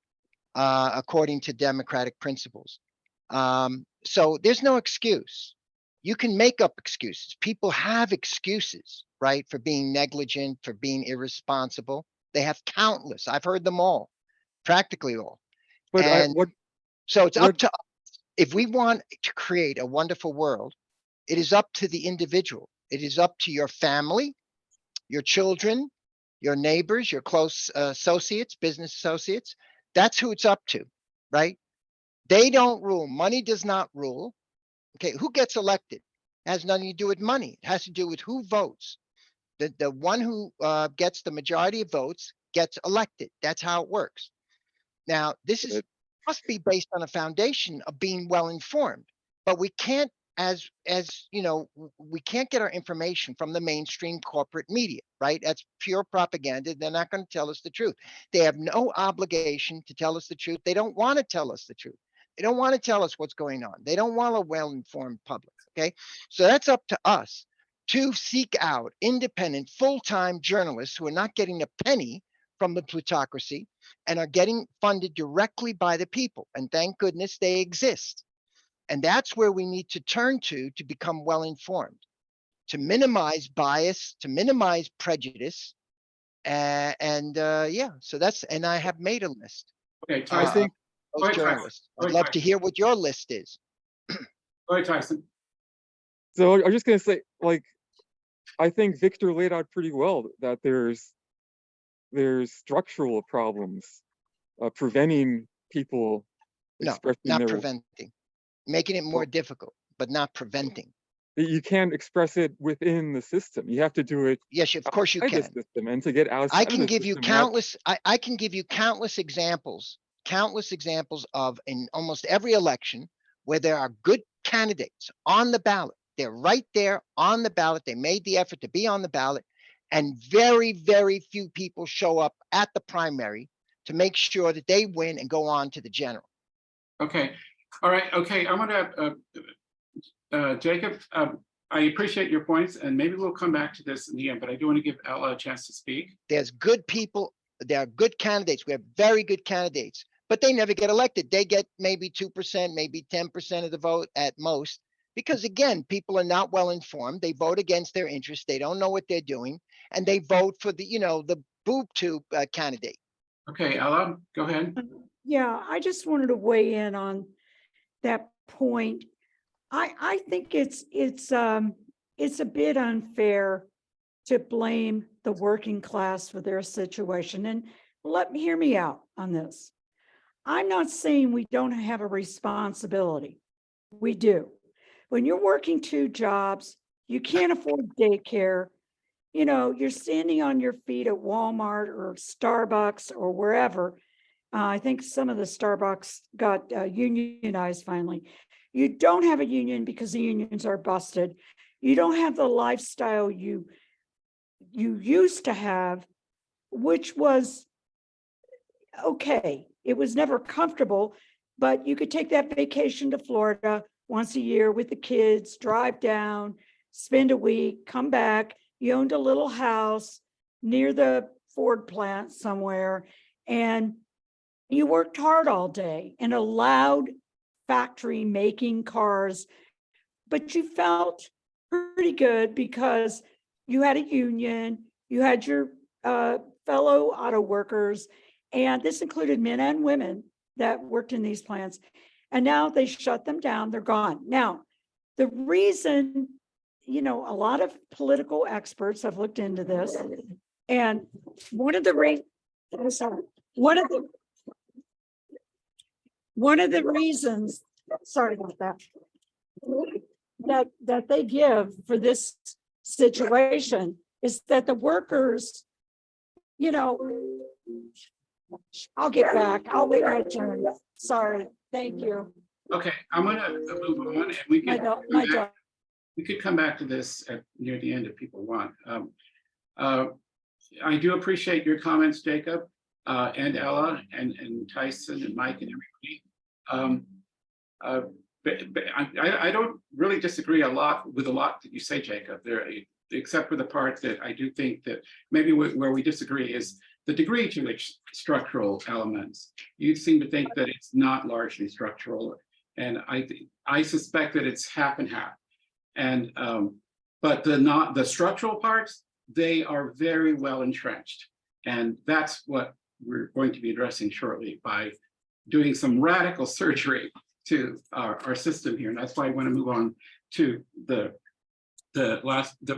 according to democratic principles. So there's no excuse. You can make up excuses. People have excuses, right, for being negligent, for being irresponsible. They have countless. I've heard them all, practically all. But So it's up to us. If we want to create a wonderful world, it is up to the individual. It is up to your family, your children, your neighbors, your close associates, business associates. That's who it's up to, right? They don't rule. Money does not rule. Okay, who gets elected? It has nothing to do with money. It has to do with who votes. The one who gets the majority of votes gets elected. That's how it works. Now, this is must be based on a foundation of being well informed, but we can't, as you know, we can't get our information from the mainstream corporate media, right? That's pure propaganda. They're not going to tell us the truth. They have no obligation to tell us the truth. They don't want to tell us the truth. They don't want to tell us what's going on. They don't want a well-informed public. Okay, so that's up to us to seek out independent, full-time journalists who are not getting a penny from the plutocracy and are getting funded directly by the people. And thank goodness they exist. And that's where we need to turn to become well-informed, to minimize bias, to minimize prejudice. Yeah, so that's, and I have made a list. Okay, I Tyson. think Those Go ahead, journalists. Tyson. I'd love to hear what your list is. Go ahead, Tyson. so. I'm just gonna say, like, I think Victor laid out pretty well that there's structural problems preventing people No, expressing not their. preventing, making it more Well, difficult, but not preventing. you can't express it within the system. You have to do it Yes, of course you outside the can. system, and to get outside I of can the give you system, you have- countless, I can give you countless examples of in almost every election where there are good candidates on the ballot. They're right there on the ballot. They made the effort to be on the ballot, and very, very few people show up at the primary to make sure that they win and go on to the general. Okay, all right, okay, I want to, Jacob, I appreciate your points, and maybe we'll come back to this in the end, but I do want to give Ella a chance to speak. There's good people, there are good candidates. We have very good candidates, but they never get elected. They get maybe 2%, maybe 10% of the vote at most. Because again, people are not well informed. They vote against their interests. They don't know what they're doing, and they vote for the, you know, the boob tube candidate. Okay, Ella, go ahead. Yeah, I just wanted to weigh in on that point. I think it's a bit unfair to blame the working class for their situation. And hear me out on this. I'm not saying we don't have a responsibility. We do. When you're working 2 jobs, you can't afford daycare. You know, you're standing on your feet at Walmart or Starbucks or wherever. I think some of the Starbucks got unionized finally. You don't have a union because the unions are busted. You don't have the lifestyle you used to have, which was okay. It was never comfortable, but you could take that vacation to Florida once a year with the kids, drive down, spend a week, come back. You owned a little house near the Ford plant somewhere, and you worked hard all day in a loud factory making cars, but you felt pretty good because you had a union, you had your fellow auto workers, and this included men and women that worked in these plants. And now they shut them down, they're gone. Now, the reason, you know, a lot of political experts have looked into this, and one of the reasons, sorry about that they give for this situation is that the workers, you know, I'll get back. I'll wait my turn. Sorry. Thank you. Okay, I'm gonna move on, and we could come back to this near the end if people want. I do appreciate your comments, Jacob, and Ella, and Tyson, and Mike, and everybody. But I don't really disagree with a lot that you say, Jacob. Except for the part that I do think that maybe where we disagree is the degree to which structural elements. You seem to think that it's not largely structural, and I suspect that it's half and half. And but the structural parts, they are very well entrenched, and that's what we're going to be addressing shortly by doing some radical surgery to our system here. And that's why I want to move on to the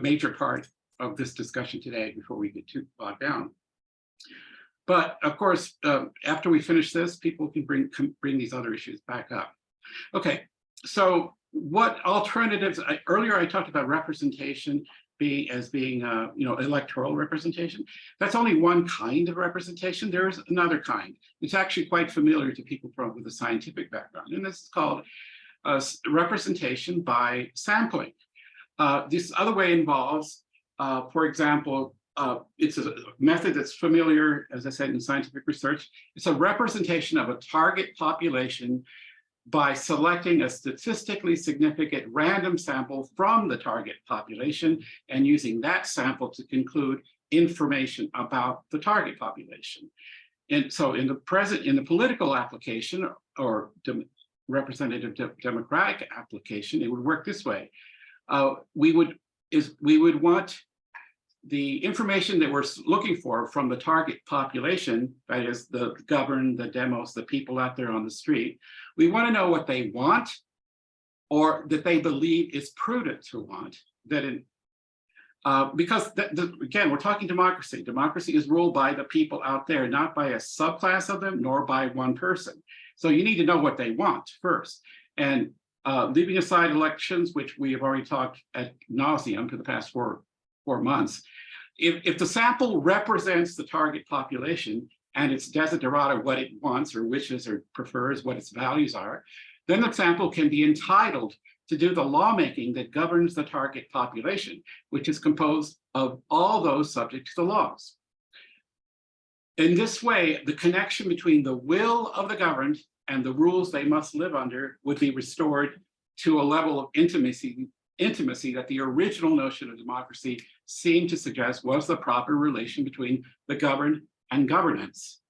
major part of this discussion today before we get too bogged down. But of course, after we finish this, people can bring these other issues back up. Okay, so what alternatives? Earlier I talked about representation. being electoral representation. That's only one kind of representation. There's another kind. It's actually quite familiar to people with a scientific background, and this is called representation by sampling. This other way involves, for example, it's a method that's familiar, as I said, in scientific research. It's a representation of a target population by selecting a statistically significant random sample from the target population and using that sample to conclude information about the target population. And so in the political application or representative democratic application, it would work this way. We would want the information that we're looking for from the target population, that is the governed, the demos, the people out there on the street. We want to know what they want or that they believe is prudent to want. Because again, we're talking democracy. Democracy is ruled by the people out there, not by a subclass of them, nor by one person. So you need to know what they want first. And leaving aside elections, which we have already talked ad nauseum for the past four months, if the sample represents the target population and its desiderata, what it wants or wishes or prefers, what its values are, then the sample can be entitled to do the lawmaking that governs the target population, which is composed of all those subject to the laws. In this way, the connection between the will of the governed and the rules they must live under would be restored to a level of intimacy that the original notion of democracy seemed to suggest was the proper relation between the governed and governance.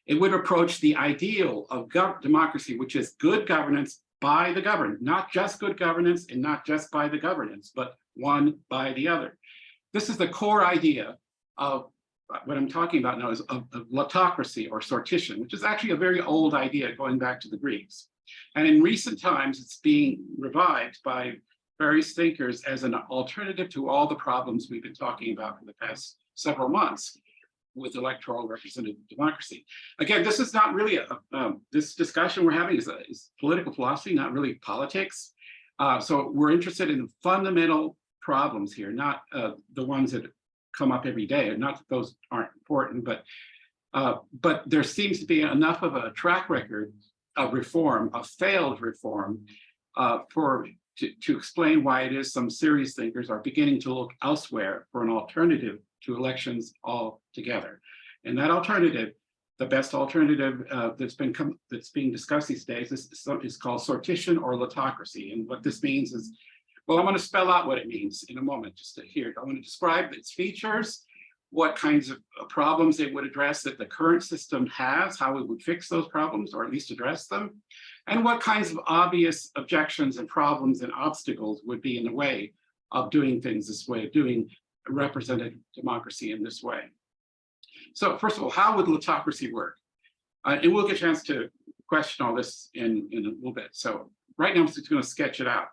It would approach the ideal of democracy, which is good governance by the governed, not just good governance and not just by the governance, but one by the other. This is the core idea of what I'm talking about now, is of autocracy or sortition, which is actually a very old idea going back to the Greeks. And in recent times, it's being revived by various thinkers as an alternative to all the problems we've been talking about for the past several months with electoral representative democracy. Again, this is not really this discussion we're having is political philosophy, not really politics. So we're interested in the fundamental problems here, not the ones that come up every day. Not that those aren't important, but there seems to be enough of a track record of reform, of failed reform, to explain why it is some serious thinkers are beginning to look elsewhere for an alternative to elections altogether. And that alternative, the best alternative that's being discussed these days is called sortition or autocracy. And what this means is, well, I'm going to spell out what it means in a moment, just to hear it. I want to describe its features, what kinds of problems it would address that the current system has, how it would fix those problems, or at least address them, and what kinds of obvious objections and problems and obstacles would be in the way of doing things this way, of doing representative democracy in this way. So first of all, how would autocracy work? And we'll get a chance to question all this in a little bit. So right now I'm just going to sketch it out.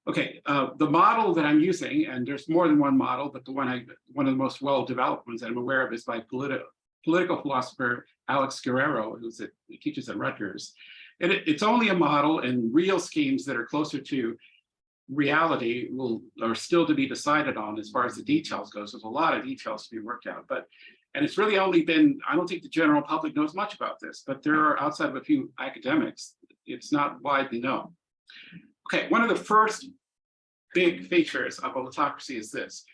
Okay, the model that I'm using, and there's more than one model, but one of the most well-developed ones that I'm aware of is by political philosopher Alex Guerrero, who teaches at Rutgers. And it's only a model, and real schemes that are closer to reality are still to be decided on as far as the details goes. There's a lot of details to be worked out, and it's really only been, I don't think the general public knows much about this, but there are, outside of a few academics, it's not widely known. Okay, one of the first big features of a autocracy is this.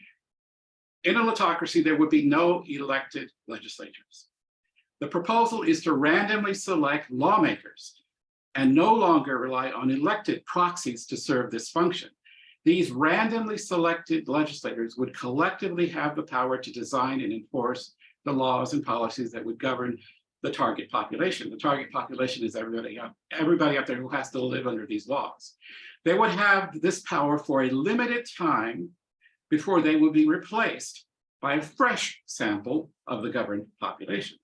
In a autocracy, there would be no elected legislatures. The proposal is to randomly select lawmakers and no longer rely on elected proxies to serve this function. These randomly selected legislators would collectively have the power to design and enforce the laws and policies that would govern the target population. The target population is everybody out there who has to live under these laws. They would have this power for a limited time before they would be replaced by a fresh sample of the governed population.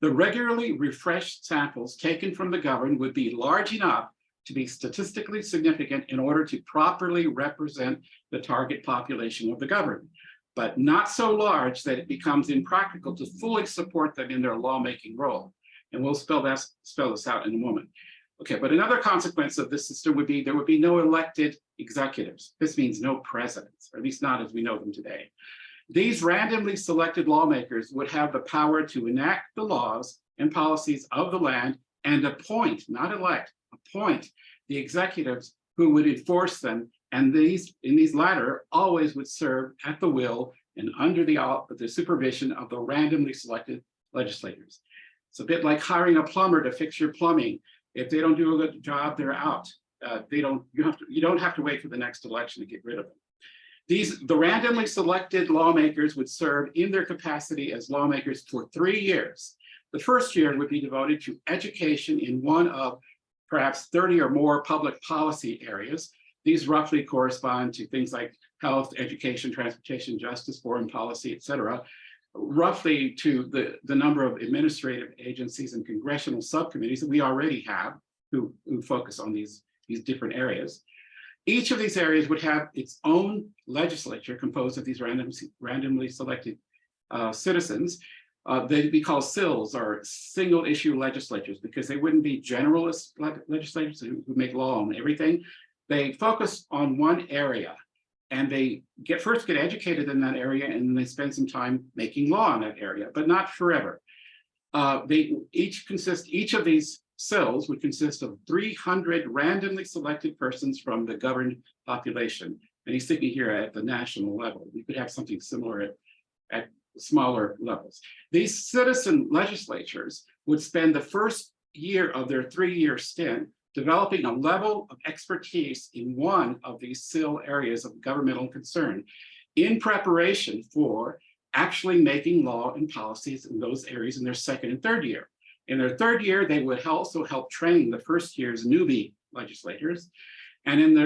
The regularly refreshed samples taken from the governed would be large enough to be statistically significant in order to properly represent the target population of the governed, but not so large that it becomes impractical to fully support them in their lawmaking role. And we'll spell this out in a moment. Okay, but another consequence of this system would be there would be no elected executives. This means no presidents, or at least not as we know them today. These randomly selected lawmakers would have the power to enact the laws and policies of the land and appoint, not elect, appoint the executives who would enforce them. And these latter always would serve at the will and under the supervision of the randomly selected legislators. It's a bit like hiring a plumber to fix your plumbing. If they don't do a good job, they're out. You don't have to wait for the next election to get rid of them. The randomly selected lawmakers would serve in their capacity as lawmakers for 3 years. The first year would be devoted to education in one of perhaps 30 or more public policy areas. These roughly correspond to things like health, education, transportation, justice, foreign policy, et cetera, roughly to the number of administrative agencies and congressional subcommittees that we already have who focus on these different areas. Each of these areas would have its own legislature composed of these randomly selected citizens. They'd be called SILs, or single issue legislatures, because they wouldn't be generalist legislators who make law on everything. They focus on one area, and they first get educated in that area, and then they spend some time making law in that area, but not forever. Each of these SILs would consist of 300 randomly selected persons from the governed population. And he's thinking here at the national level. We could have something similar at smaller levels. These citizen legislatures would spend the first year of their 3-year stint developing a level of expertise in one of these SIL areas of governmental concern in preparation for actually making law and policies in those areas in their second and third year. In their third year, they would also help train the first year's newbie legislators. And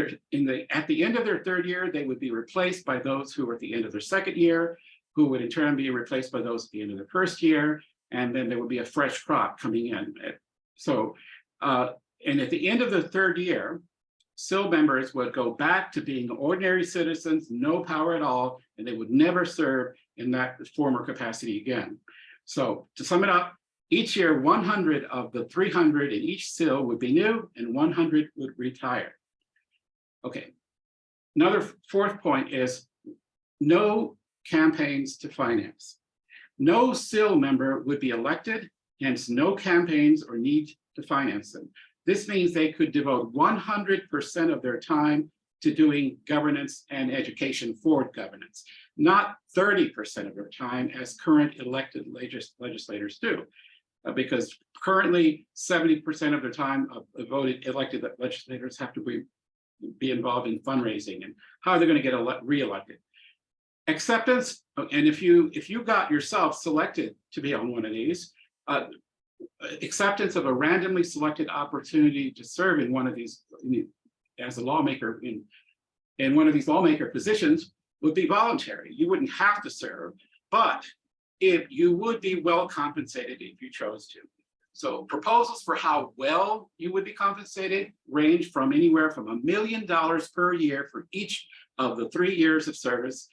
at the end of their third year, they would be replaced by those who were at the end of their second year, who would in turn be replaced by those at the end of their first year. And then there would be a fresh crop coming in. And at the end of the third year, SIL members would go back to being ordinary citizens, no power at all, and they would never serve in that former capacity again. So to sum it up, each year, 100 of the 300 in each SIL would be new and 100 would retire. Okay, another fourth point is no campaigns to finance. No SIL member would be elected, hence no campaigns or need to finance them. This means they could devote 100% of their time to doing governance and education for governance, not 30% of their time as current elected legislators do. Because currently 70% of their time elected legislators have to be involved in fundraising and how they're going to get re-elected. Acceptance, and if you got yourself selected to be on one of these, acceptance of a randomly selected opportunity to serve in one of these as a lawmaker in one of these lawmaker positions would be voluntary. You wouldn't have to serve, but if you would be well compensated if you chose to. So proposals for how well you would be compensated range from anywhere from $1 million per year for each of the 3 years of service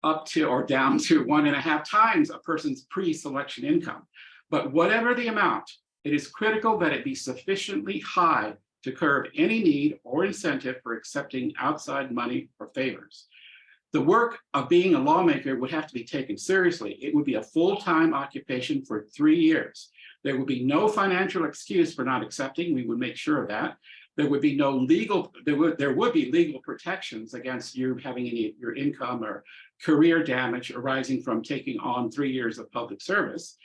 up to or down to 1.5 times a person's pre-selection income. But whatever the amount, it is critical that it be sufficiently high to curb any need or incentive for accepting outside money or favors. The work of being a lawmaker would have to be taken seriously. It would be a full-time occupation for 3 years. There would be no financial excuse for not accepting. We would make sure of that. There would be no legal, there would be legal protections against you having any of your income or career damage arising from taking on 3 years of public service.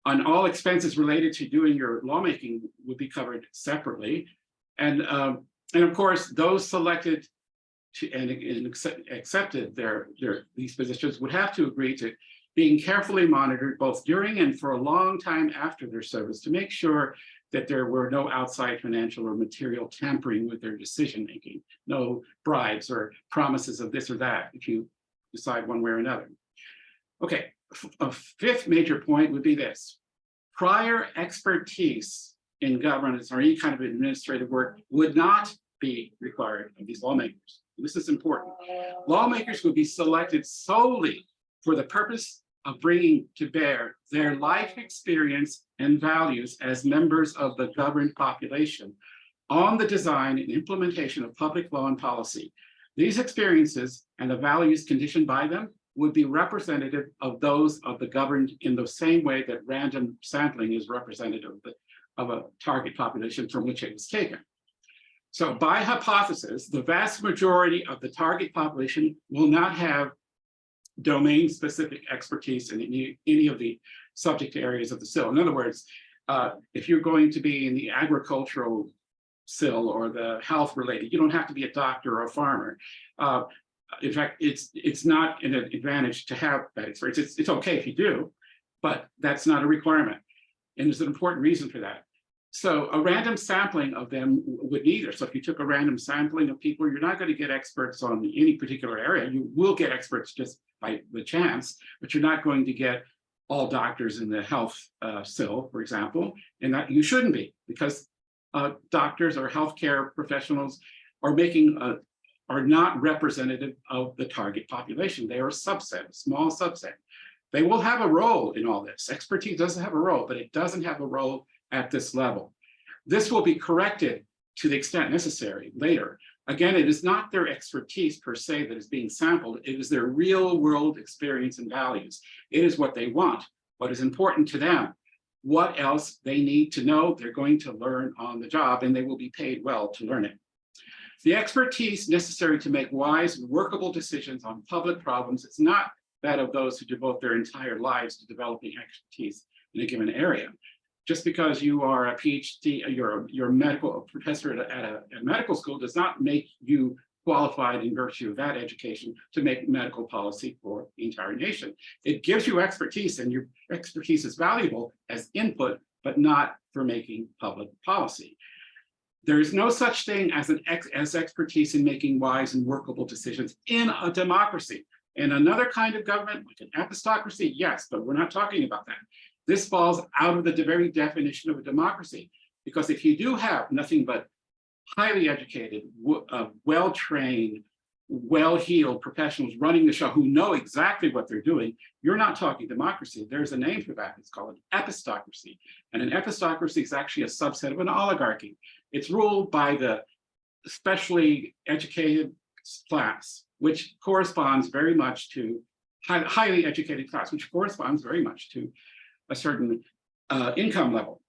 And all expenses related to doing your lawmaking would be covered separately. And of course, those selected and accepted these positions would have to agree to being carefully monitored both during and for a long time after their service to make sure that there were no outside financial or material tampering with their decision-making, no bribes or promises of this or that if you decide one way or another. Okay, a fifth major point would be this. Prior expertise in governance or any kind of administrative work would not be required of these lawmakers. This is important. Lawmakers would be selected solely for the purpose of bringing to bear their life experience and values as members of the governed population on the design and implementation of public law and policy. These experiences and the values conditioned by them would be representative of those of the governed in the same way that random sampling is representative of a target population from which it was taken. So by hypothesis, the vast majority of the target population will not have domain-specific expertise in any of the subject areas of the SIL. In other words, if you're going to be in the agricultural SIL or the health related, you don't have to be a doctor or a farmer. In fact, it's not an advantage to have that experience. It's okay if you do, but that's not a requirement. And there's an important reason for that. So a random sampling of them would neither. So if you took a random sampling of people, you're not going to get experts on any particular area. You will get experts just by the chance, but you're not going to get all doctors in the health SIL, for example, and that you shouldn't be, because doctors or healthcare professionals are not representative of the target population. They are a subset, a small subset. They will have a role in all this. Expertise doesn't have a role, but it doesn't have a role at this level. This will be corrected to the extent necessary later. Again, it is not their expertise per se that is being sampled. It is their real world experience and values. It is what they want, what is important to them, what else they need to know they're going to learn on the job, and they will be paid well to learn it. The expertise necessary to make wise, workable decisions on public problems is not that of those who devote their entire lives to developing expertise in a given area. Just because you are a PhD, you're a medical professor at a medical school does not make you qualified in virtue of that education to make medical policy for the entire nation. It gives you expertise, and your expertise is valuable as input, but not for making public policy. There is no such thing as expertise in making wise and workable decisions in a democracy. In another kind of government, like an epistocracy, yes, but we're not talking about that. This falls out of the very definition of a democracy, because if you do have nothing but highly educated, well-trained, well-heeled professionals running the show who know exactly what they're doing, you're not talking democracy. There's a name for that. It's called an epistocracy. And an epistocracy is actually a subset of an oligarchy. It's ruled by the specially educated class, which corresponds very much to highly educated class, which corresponds very much to a certain income level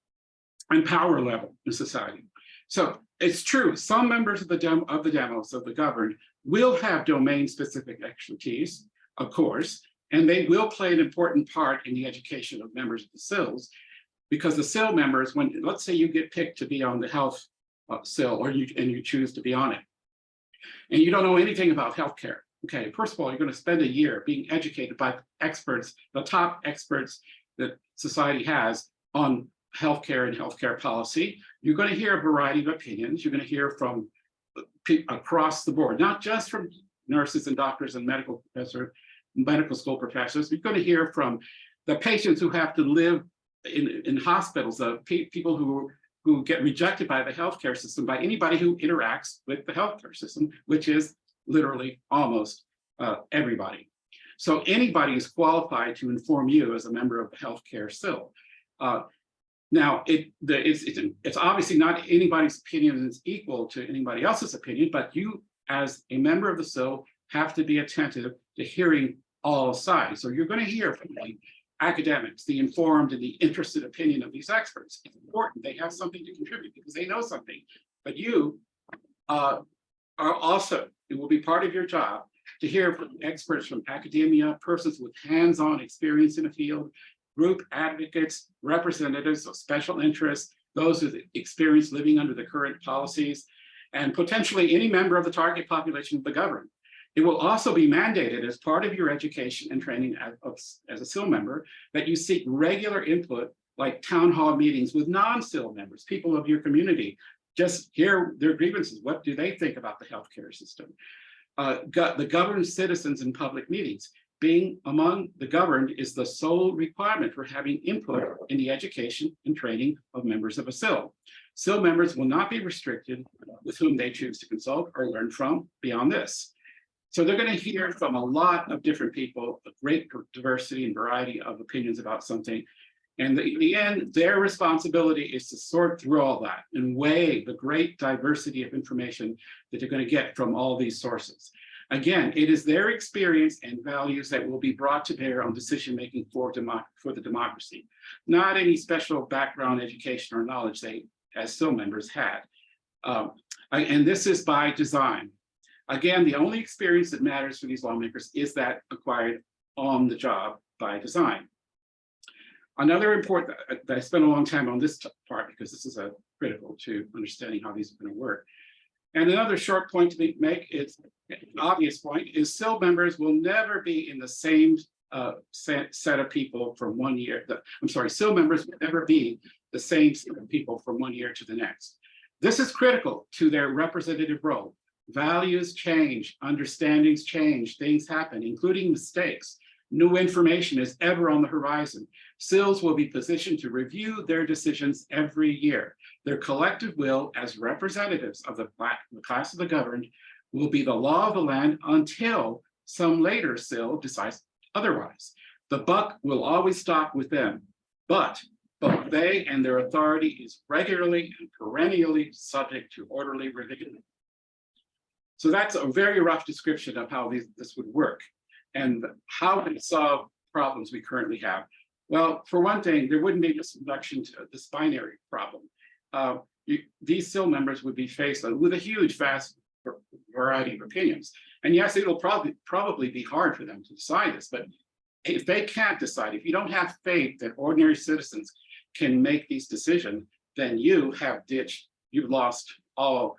and power level in society. So it's true, some members of the demos of the governed will have domain-specific expertise, of course, and they will play an important part in the education of members of the SILs, because the SIL members, when, let's say you get picked to be on the health SIL, and you choose to be on it, and you don't know anything about healthcare. Okay, first of all, you're going to spend a year being educated by experts, the top experts that society has on healthcare and healthcare policy. You're going to hear a variety of opinions. You're going to hear from across the board, not just from nurses and doctors and medical school professors. You're going to hear from the patients who have to live in hospitals, the people who get rejected by the healthcare system, by anybody who interacts with the healthcare system, which is literally almost everybody. So anybody is qualified to inform you as a member of the healthcare SIL. Now, it's obviously not anybody's opinion is equal to anybody else's opinion, but you as a member of the SIL have to be attentive to hearing all sides. So you're going to hear from the academics, the informed and the interested opinion of these experts. It's important. They have something to contribute because they know something. But you are also, it will be part of your job to hear from experts from academia, persons with hands-on experience in the field, group advocates, representatives of special interests, those with experience living under the current policies, and potentially any member of the target population of the governed. It will also be mandated as part of your education and training as a SIL member that you seek regular input, like town hall meetings with non-SIL members, people of your community. Just hear their grievances. What do they think about the healthcare system? The governed citizens in public meetings. Being among the governed is the sole requirement for having input in the education and training of members of a SIL. SIL members will not be restricted with whom they choose to consult or learn from beyond this. So they're going to hear from a lot of different people, a great diversity and variety of opinions about something. And in the end, their responsibility is to sort through all that and weigh the great diversity of information that they're going to get from all these sources. Again, it is their experience and values that will be brought to bear on decision-making for the democracy, not any special background education or knowledge they, as still members, had. And this is by design. Again, the only experience that matters for these lawmakers is that acquired on the job by design. Another important, that I spent a long time on this part because this is critical to understanding how these are going to work. And another short point to make, it's an obvious point, is still members will never be in the same set of people from 1 year. Still members will never be the same set of people from 1 year to the next. This is critical to their representative role. Values change, understandings change, things happen, including mistakes. New information is ever on the horizon. SILs will be positioned to review their decisions every year. Their collective will as representatives of the class of the governed will be the law of the land until some later SIL decides otherwise. The buck will always stop with them, but both they and their authority is regularly and perennially subject to orderly revision. So that's a very rough description of how this would work and how to solve problems we currently have. Well, for one thing, there wouldn't be this reduction to this binary problem. These SIL members would be faced with a huge, vast variety of opinions. And yes, it'll probably be hard for them to decide this, but if they can't decide, if you don't have faith that ordinary citizens can make these decisions, then you have ditched, you've lost all,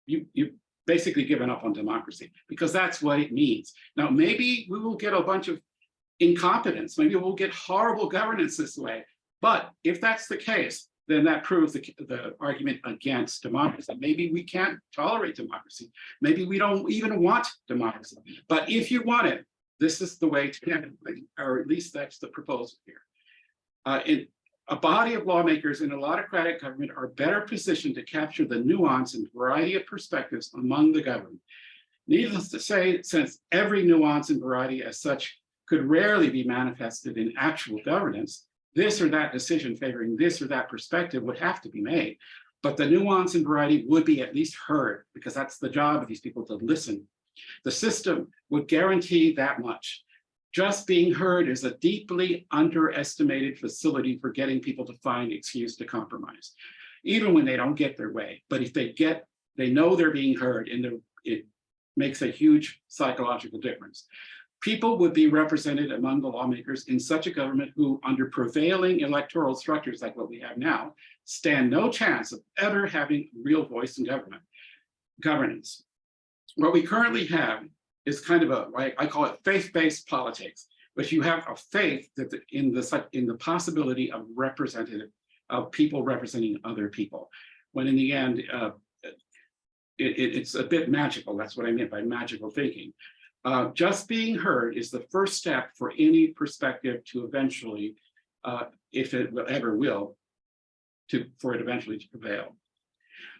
you've basically given up on democracy, because that's what it means. Now, maybe we will get a bunch of incompetence, maybe we'll get horrible governance this way, but if that's the case, then that proves the argument against democracy. Maybe we can't tolerate democracy. Maybe we don't even want democracy. But if you want it, this is the way to get it, or at least that's the proposal here. A body of lawmakers in a autocratic government are better positioned to capture the nuance and variety of perspectives among the governed. Needless to say, since every nuance and variety as such could rarely be manifested in actual governance, this or that decision favoring this or that perspective would have to be made. But the nuance and variety would be at least heard, because that's the job of these people, to listen. The system would guarantee that much. Just being heard is a deeply underestimated facility for getting people to find excuse to compromise, even when they don't get their way. But if they know they're being heard, and it makes a huge psychological difference. People would be represented among the lawmakers in such a government who, under prevailing electoral structures like what we have now, stand no chance of ever having a real voice in governance. What we currently have is kind of I call it faith-based politics, but you have a faith that in the possibility of people representing other people, when in the end, it's a bit magical. That's what I meant by magical thinking. Just being heard is the first step for any perspective to eventually, if it ever will, for it eventually to prevail.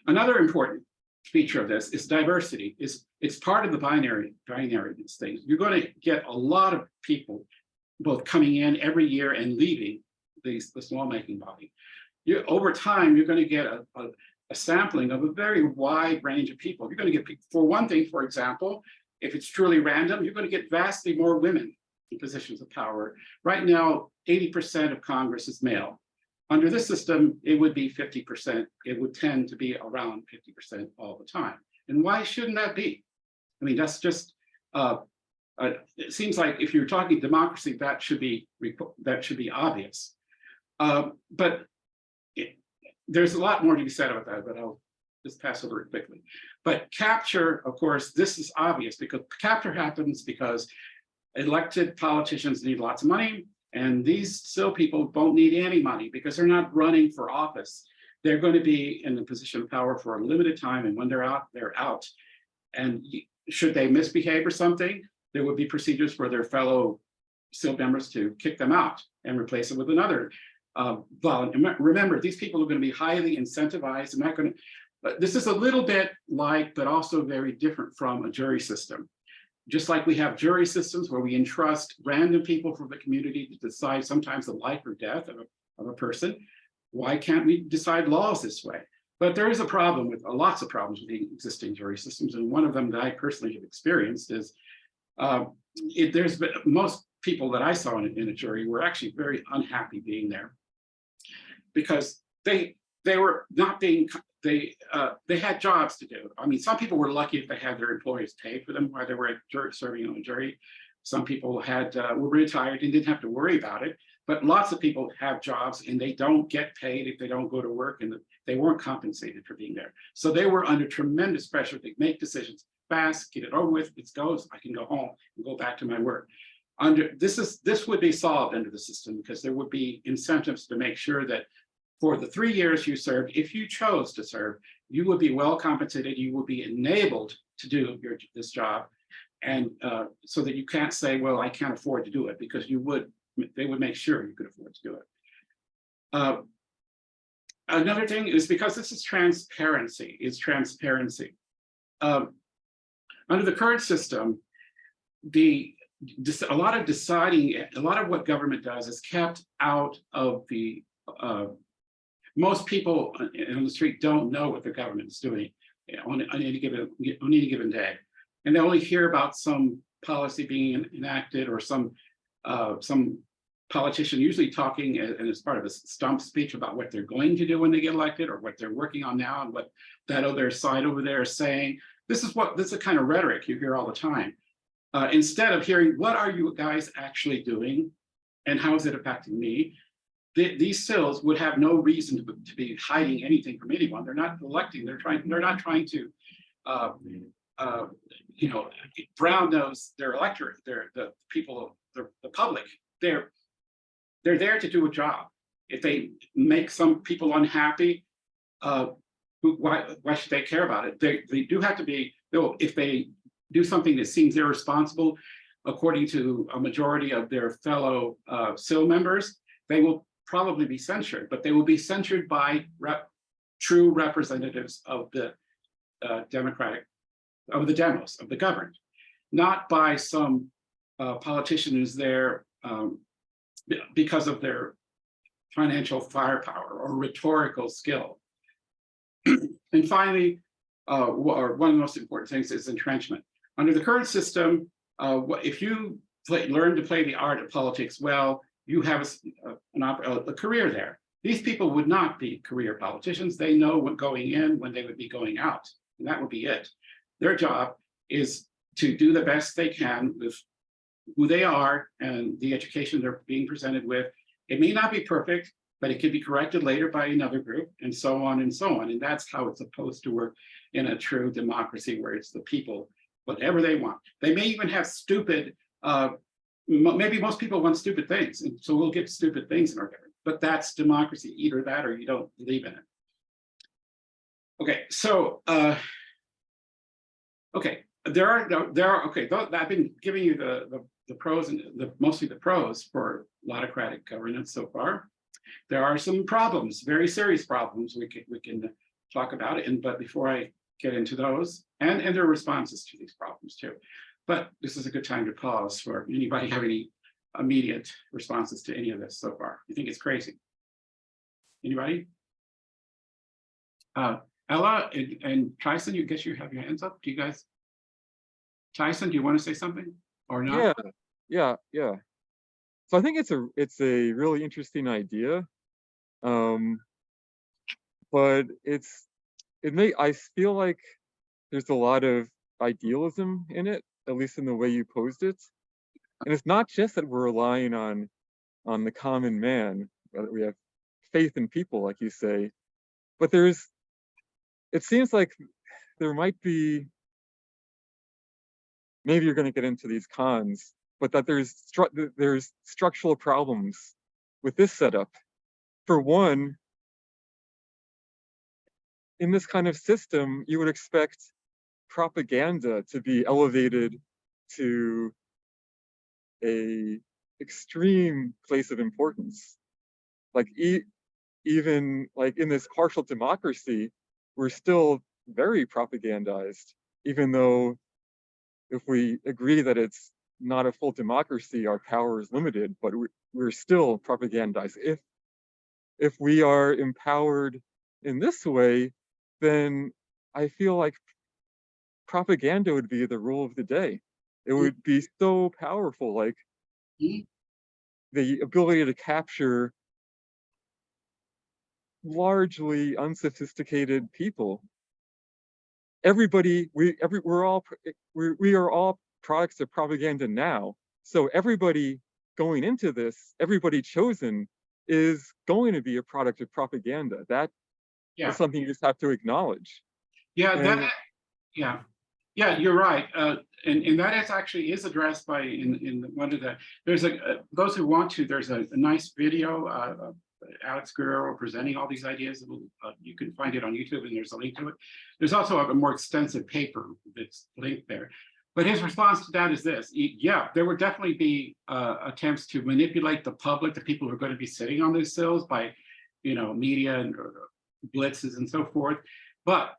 Another important feature of this is diversity. It's part of the binary thing. You're going to get a lot of people both coming in every year and leaving this lawmaking body. Over time, you're going to get a sampling of a very wide range of people. You're going to get, for one thing, for example, if it's truly random, you're going to get vastly more women in positions of power. Right now, 80% of Congress is male. Under this system, it would be 50%. It would tend to be around 50% all the time. And why shouldn't that be? I mean, that's just, it seems like if you're talking democracy, that should be obvious. But there's a lot more to be said about that, but I'll just pass over it quickly. But capture, of course, this is obvious, because capture happens because elected politicians need lots of money, and these still people don't need any money because they're not running for office. They're going to be in the position of power for a limited time, and when they're out, they're out. And should they misbehave or something, there would be procedures for their fellow SIL members to kick them out and replace it with another volunteer. Remember, these people are going to be highly incentivized. This is a little bit like, but also very different from a jury system. Just like we have jury systems where we entrust random people from the community to decide sometimes the life or death of a person, why can't we decide laws this way? But there is a problem with lots of problems with the existing jury systems. And one of them that I personally have experienced is most people that I saw in a jury were actually very unhappy being there because they were not being, they had jobs to do. I mean, some people were lucky if they had their employers pay for them while they were serving on a jury. Some people were retired and didn't have to worry about it. But lots of people have jobs and they don't get paid if they don't go to work, and they weren't compensated for being there. So they were under tremendous pressure to make decisions fast, get it over with, it goes, I can go home and go back to my work. This would be solved under the system because there would be incentives to make sure that for the 3 years you served, if you chose to serve, you would be well compensated, you would be enabled to do this job. And so that you can't say, well, I can't afford to do it, because they would make sure you could afford to do it. Another thing is because this is transparency. Under the current system, a lot of what government does is kept out of the, most people on the street don't know what the government is doing on any given day. And they only hear about some policy being enacted or some politician usually talking and as part of a stump speech about what they're going to do when they get elected or what they're working on now and what that other side over there is saying. This is the kind of rhetoric you hear all the time. Instead of hearing, what are you guys actually doing and how is it affecting me? These sills would have no reason to be hiding anything from anyone. They're not electing, they're not trying to brown nose their electorate, the people, the public. They're there to do a job. If they make some people unhappy, why should they care about it? They do have to be, if they do something that seems irresponsible, according to a majority of their fellow SIL members, they will probably be censured, but they will be censured by true representatives of the demos, of the governed, not by some politician who's there because of their financial firepower or rhetorical skill. And finally, one of the most important things is entrenchment. Under the current system, if you learn to play the art of politics well, you have a career there. These people would not be career politicians. They know what going in when they would be going out, and that would be it. Their job is to do the best they can with who they are and the education they're being presented with. It may not be perfect, but it could be corrected later by another group, and so on and so on. And that's how it's supposed to work in a true democracy, where it's the people, whatever they want. They may even have stupid, maybe most people want stupid things, and so we'll get stupid things in our government, but that's democracy, either that or you don't believe in it. Okay, so, okay, I've been giving you the pros and mostly the pros for autocratic governance so far. There are some problems, very serious problems we can talk about it, but before I get into those, and there are responses to these problems too. But this is a good time to pause for anybody have any immediate responses to any of this so far. You think it's crazy? Anybody? Ella and Tyson, you guess you have your hands up. Do you guys? Tyson, do you want to say something or not? Yeah. So I think it's a really interesting idea, but I feel like there's a lot of idealism in it, at least in the way you posed it. And it's not just that we're relying on the common man, that we have faith in people, like you say, but it seems like there might be, maybe you're going to get into these cons, but that there's structural problems with this setup. For one, in this kind of system, you would expect propaganda to be elevated to a extreme place of importance. Like even like in this partial democracy, we're still very propagandized, even though if we agree that it's not a full democracy, our power is limited, but we're still propagandized. If we are empowered in this way, then I feel like propaganda would be the rule of the day. It would be so powerful, like the ability to capture largely unsophisticated people. Everybody, we are all products of propaganda now. So everybody going into this, everybody chosen is going to be a product of propaganda. That is something you just have to acknowledge. Yeah, And that, yeah, you're right. And that is actually is addressed by in one of the, there's those who want to, there's a nice video, Alex Guerrero presenting all these ideas. You can find it on YouTube and there's a link to it. There's also a more extensive paper that's linked there. But his response to that is this: yeah, there would definitely be attempts to manipulate the public, the people who are going to be sitting on these sills by, media and blitzes and so forth. But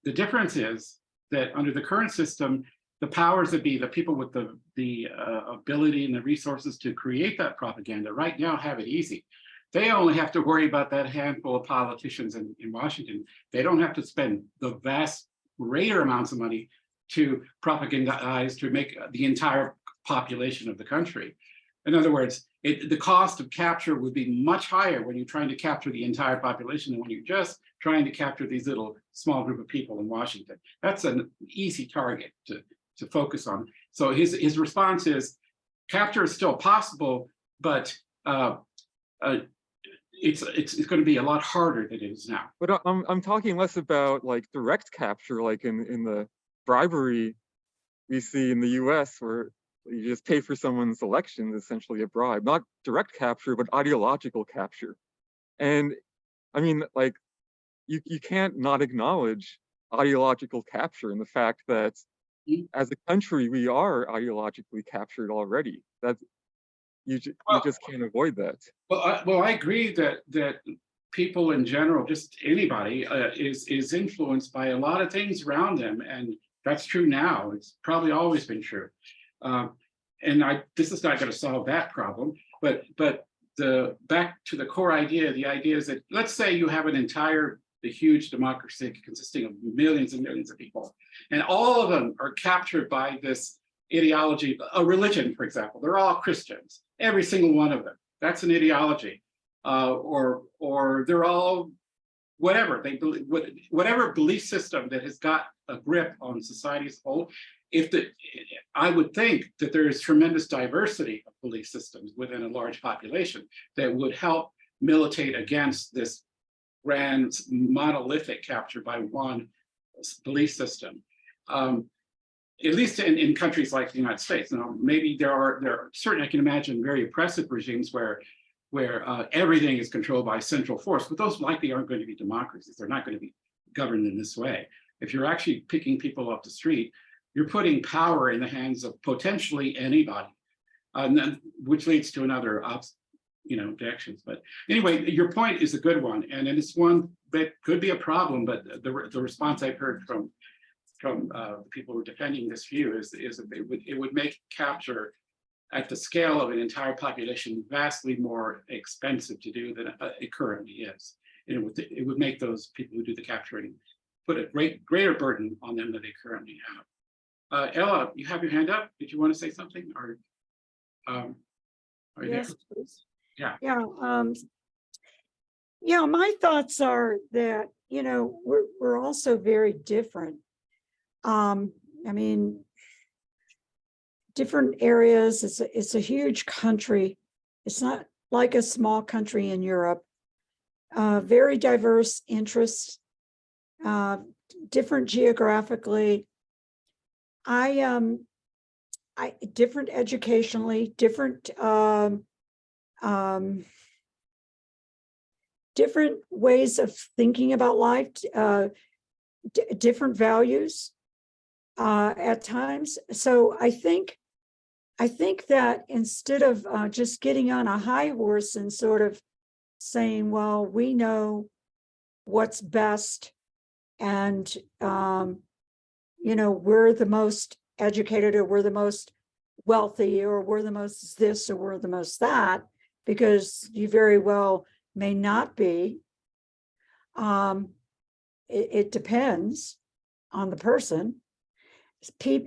the difference is that under the current system, the powers that be, the people with the ability and the resources to create that propaganda right now have it easy. They only have to worry about that handful of politicians in Washington. They don't have to spend the vast greater amounts of money to propagandize, to make the entire population of the country. In other words, the cost of capture would be much higher when you're trying to capture the entire population than when you're just trying to capture these little small group of people in Washington. That's an easy target to focus on. So his response is, capture is still possible, but it's going to be a lot harder than it is now. But I'm talking less about like direct capture, like in the bribery we see in the US, where you just pay for someone's election, essentially a bribe. Not direct capture, but ideological capture. And I mean, like, you can't not acknowledge ideological capture and the fact that as a country, we are ideologically captured already. That you just can't avoid that. Well, I agree that people in general, just anybody, is influenced by a lot of things around them, and that's true now. It's probably always been true. And this is not going to solve that problem, but back to the core idea. The idea is that, let's say you have the huge democracy consisting of millions and millions of people, and all of them are captured by this ideology, a religion, for example. They're all Christians, every single one of them. That's an ideology, or they're all whatever they believe, whatever belief system that has got a grip on society as a whole. I would think that there is tremendous diversity of belief systems within a large population that would help militate against this grand monolithic capture by one belief system. At least in countries like the United States. Now, maybe there are certain, I can imagine, very oppressive regimes where everything is controlled by central force, but those likely aren't going to be democracies. They're not going to be governed in this way. If you're actually picking people off the street, you're putting power in the hands of potentially anybody, which leads to another directions. But anyway, your point is a good one, and it's one that could be a problem. But the response I've heard from the people who are defending this view is that it would make capture at the scale of an entire population vastly more expensive to do than it currently is. And it would make those people who do the capturing put a greater burden on them than they currently have. Ella, you have your hand up. Did you want to say something, or are you Yes, there? please. Yeah. Yeah, my thoughts are that, we're also very different. I mean, different areas. It's a huge country. It's not like a small country in Europe. Very diverse interests, different geographically. Different educationally, different different ways of thinking about life, different values at times. So I think that instead of just getting on a high horse and sort of saying, well, we know what's best and, you know, we're the most educated, or we're the most wealthy, or we're the most this, or we're the most that, because you very well may not be. It depends on the person.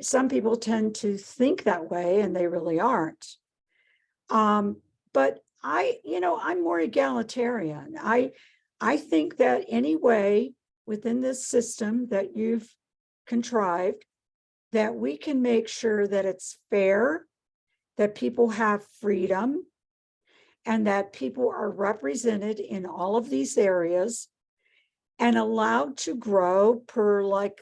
Some people tend to think that way, and they really aren't. But I'm more egalitarian. I think that any way within this system that you've contrived, that we can make sure that it's fair, that people have freedom, and that people are represented in all of these areas and allowed to grow per, like,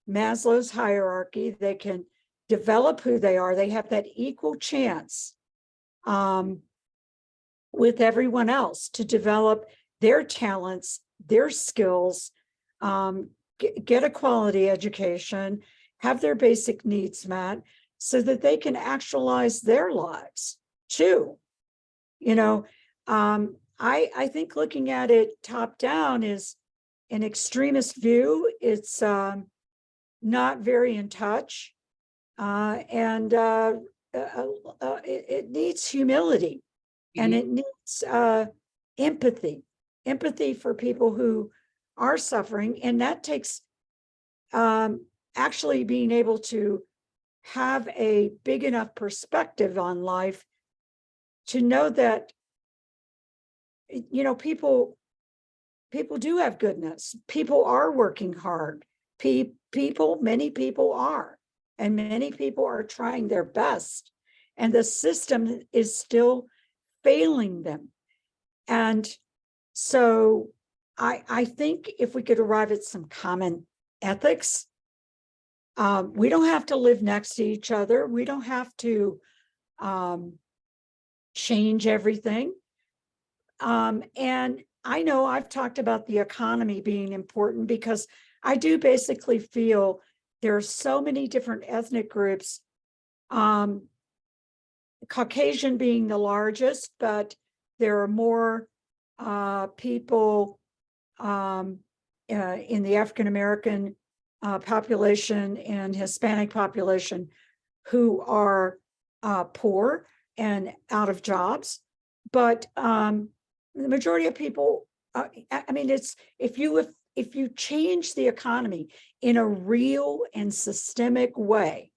Maslow's hierarchy. They can develop who they are. They have that equal chance with everyone else to develop their talents, their skills, get a quality education, have their basic needs met, so that they can actualize their lives too. I think looking at it top down is an extremist view. It's not very in touch, and it needs humility, and it needs empathy for people who are suffering, and that takes actually being able to have a big enough perspective on life to know that, people do have goodness. People are working hard. Many people are, and many people are trying their best, and the system is still failing them. And so I think if we could arrive at some common ethics, we don't have to live next to each other. We don't have to change everything. And I know I've talked about the economy being important, because I do basically feel there are so many different ethnic groups, Caucasian being the largest, but there are more people in the African-American population and Hispanic population who are poor and out of jobs. But the majority of people, it's, if you change the economy in a real and systemic way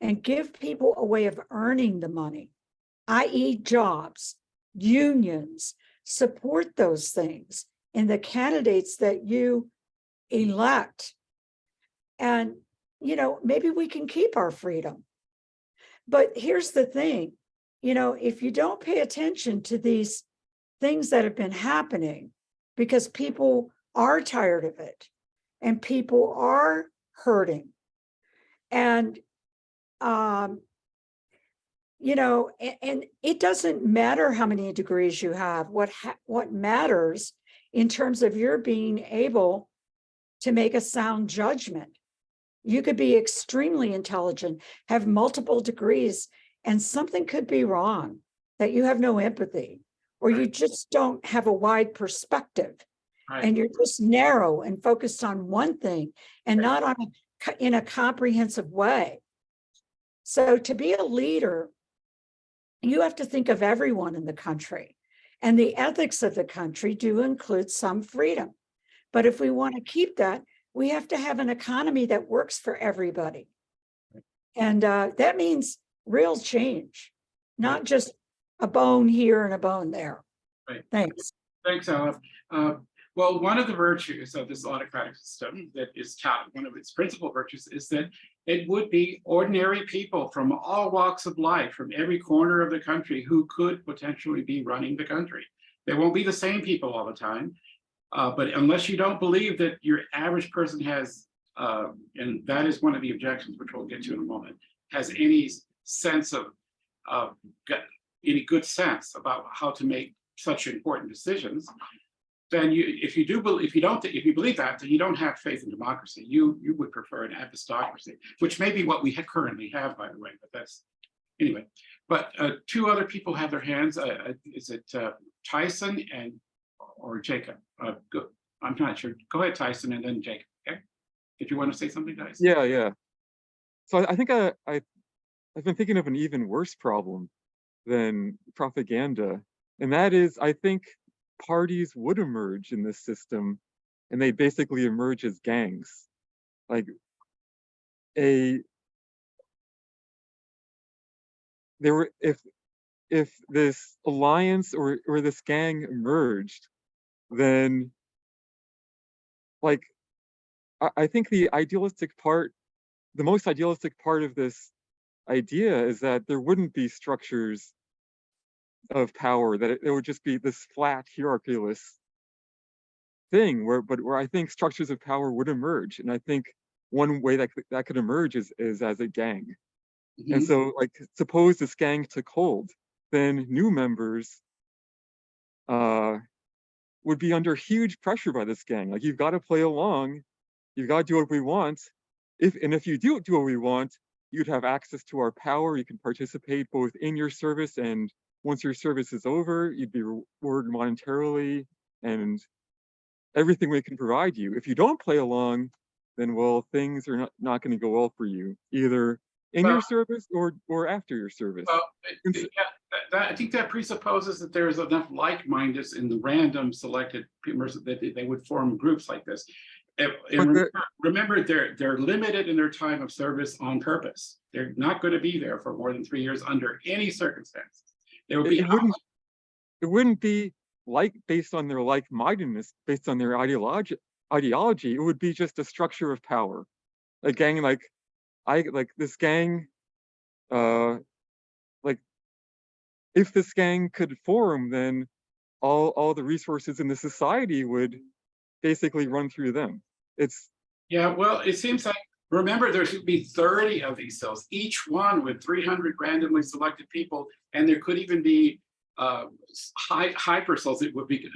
and give people a way of earning the money, i.e. jobs, unions, support those things in the candidates that you elect, and maybe we can keep our freedom. But here's the thing, if you don't pay attention to these things that have been happening, because people are tired of it and people are hurting, and and it doesn't matter how many degrees you have. What matters in terms of your being able to make a sound judgment. You could be extremely intelligent, have multiple degrees, and something could be wrong, that you have no empathy, or you just don't have a wide perspective, and you're just narrow and focused on one thing and not in a comprehensive way. So to be a leader, you have to think of everyone in the country, and the ethics of the country do include some freedom. But if we want to keep that, we have to have an economy that works for everybody. And that means real change, not just a bone here and a bone there. Right. Thanks. Thanks, Aleph. Well, one of the virtues of this autocratic system that is touted, one of its principal virtues, is that it would be ordinary people from all walks of life, from every corner of the country, who could potentially be running the country. They won't be the same people all the time, but unless you don't believe that your average person has, and that is one of the objections, which we'll get to in a moment, has any sense of any good sense about how to make such important decisions, then if you believe that, then you don't have faith in democracy. You would prefer an apostocracy, which may be what we currently have, by the way. But that's anyway. But two other people have their hands. Is it Tyson or Jacob? Good. I'm not sure. Go ahead, Tyson, and then Jake. Okay. Did you want to say something, Tyson? Yeah. So I think I've been thinking of an even worse problem than propaganda, and that is I think parties would emerge in this system, and they basically emerge as gangs, like a there were if this alliance or this gang emerged, then like I think the most idealistic part of this idea is that there wouldn't be structures of power, that it would just be this flat hierarchyless thing where I think structures of power would emerge. And I think one way that could emerge is as a gang. And so like suppose this gang took hold, then new members would be under huge pressure by this gang. Like, you've got to play along, you've got to do what we want. If you do what we want, you'd have access to our power, you can participate both in your service, and once your service is over, you'd be rewarded monetarily and everything we can provide you. If you don't play along, then well, things are not going to go well for you, either in your service or after your service. Well, I think that presupposes that there's enough like-mindedness in the random selected members that they would form groups like this. And remember, they're limited in their time of service on purpose. They're not going to be there for more than 3 years under any circumstances. They would be. It wouldn't be like based on their like-mindedness, based on their ideology. It would be just a structure of power. A gang like this gang, like if this gang could form, then all the resources in the society would basically run through them. Yeah, well, it seems like, remember, there should be 30 of these cells, each one with 300 randomly selected people, and there could even be hyper cells that would be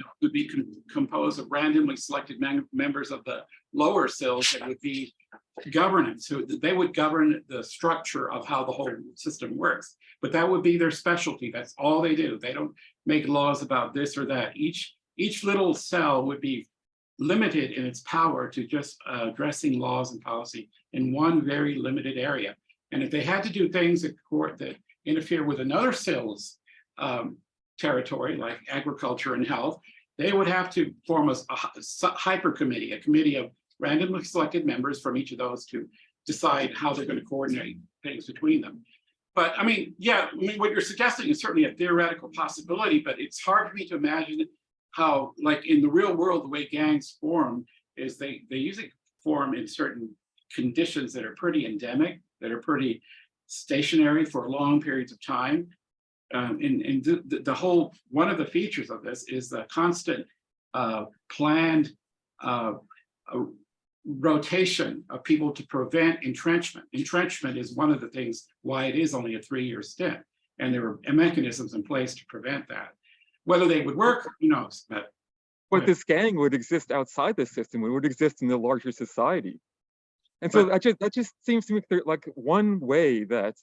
composed of randomly selected members of the lower cells that would be governance. So they would govern the structure of how the whole system works. But that would be their specialty. That's all they do. They don't make laws about this or that. Each little cell would be limited in its power to just addressing laws and policy in one very limited area. And if they had to do things that interfere with another cell's territory, like agriculture and health, they would have to form a hyper committee, a committee of randomly selected members from each of those to decide how they're going to coordinate things between them. But I mean, yeah, what you're suggesting is certainly a theoretical possibility, but it's hard for me to imagine how, like in the real world, the way gangs form is they usually form in certain conditions that are pretty endemic, that are pretty stationary for long periods of time. And the whole, one of the features of this is the constant planned rotation of people to prevent entrenchment. Entrenchment is one of the things why it is only a 3-year stint. And there are mechanisms in place to prevent that. Whether they would work, who knows? But this gang would exist outside the system. It would exist in the larger society. And so that just seems to me like one way that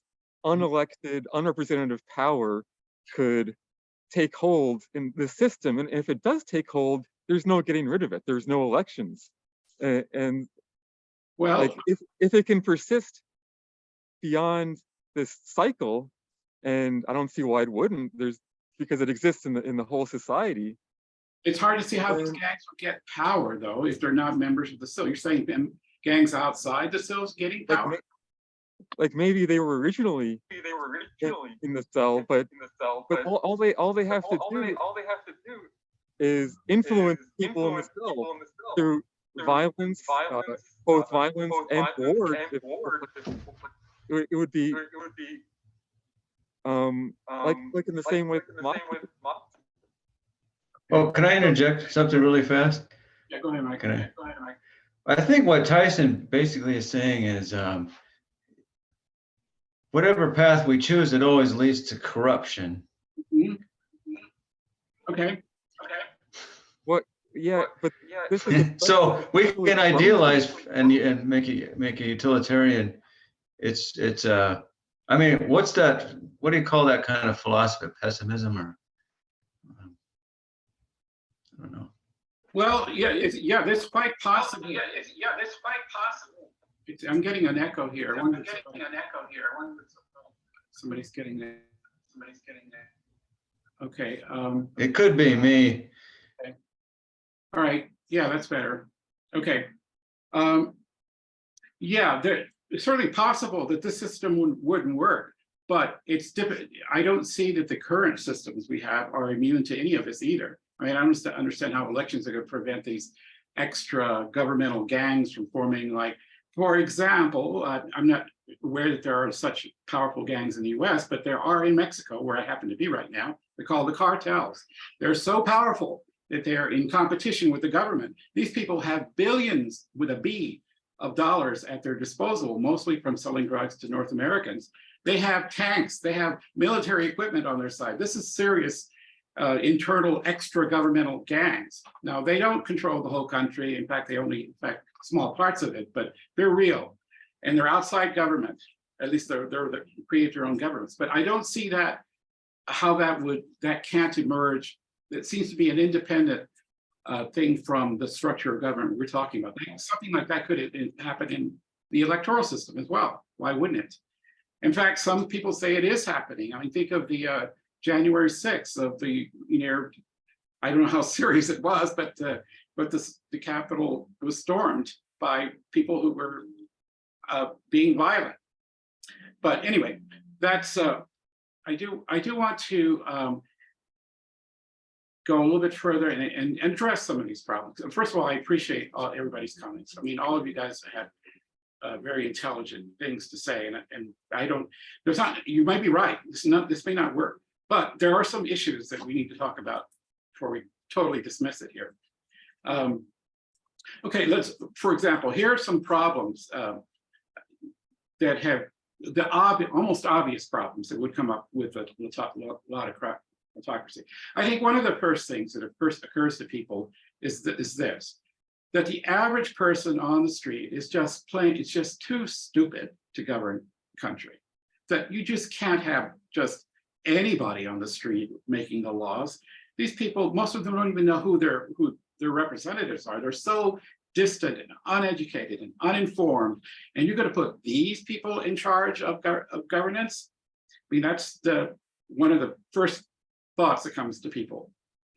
unelected, unrepresentative power could take hold in the system. And if it does take hold, there's no getting rid of it. There's no elections. And well, like if it can persist beyond this cycle, and I don't see why it wouldn't, because it exists in the whole society. It's hard to see how these gangs would get power, though, if they're not members of the SIL. You're saying gangs outside the SILs getting power? Like maybe they were originally in the cell, but all they have to do is influence people in the cell through violence, both violence and war. It would be like in the same way. Oh, can I interject something really fast? Yeah, go ahead, Mike. I think what Tyson basically is saying is whatever path we choose, it always leads to corruption. Mm-hmm. Okay. Yeah, but this is so we can idealize and make a utilitarian. It's I mean, what's that? What do you call that kind of philosophy? Pessimism, or I don't know. Well, yeah, that's quite possible. That's quite possible. I'm getting an echo here. Somebody's getting that. Okay. It could be me. All right. Yeah, that's better. Okay. Yeah, it's certainly possible that this system wouldn't work, but it's different. I don't see that the current systems we have are immune to any of this either. I mean, I don't understand how elections are going to prevent these extra governmental gangs from forming. Like, for example, I'm not aware that there are such powerful gangs in the US, but there are in Mexico, where I happen to be right now. They're called the cartels. They're so powerful that they're in competition with the government. These people have billions with a B of dollars at their disposal, mostly from selling drugs to North Americans. They have tanks, they have military equipment on their side. This is serious internal extra governmental gangs. Now, they don't control the whole country. In fact, they only affect small parts of it, but they're real. And they're outside government. At least they create their own governments. But I don't see that, how that can't emerge. It seems to be an independent thing from the structure of government we're talking about. Something like that could happen in the electoral system as well. Why wouldn't it? In fact, some people say it is happening. I mean, think of the January 6th of the, I don't know how serious it was, but the Capitol was stormed by people who were being violent. But anyway, that's I do want to go a little bit further and address some of these problems. First of all, I appreciate everybody's comments. I mean, all of you guys have very intelligent things to say, and I don't. There's not. You might be right. This may not work, but there are some issues that we need to talk about before we totally dismiss it here. Okay, for example, here are some problems that have almost obvious problems that would come up with a lot of autocracy. I think one of the first things that first occurs to people is this, that the average person on the street is just it's just too stupid to govern the country. That you just can't have just anybody on the street making the laws. These people, most of them don't even know who their representatives are. They're so distant and uneducated and uninformed, and you're going to put these people in charge of governance? I mean, that's one of the first thoughts that comes to people.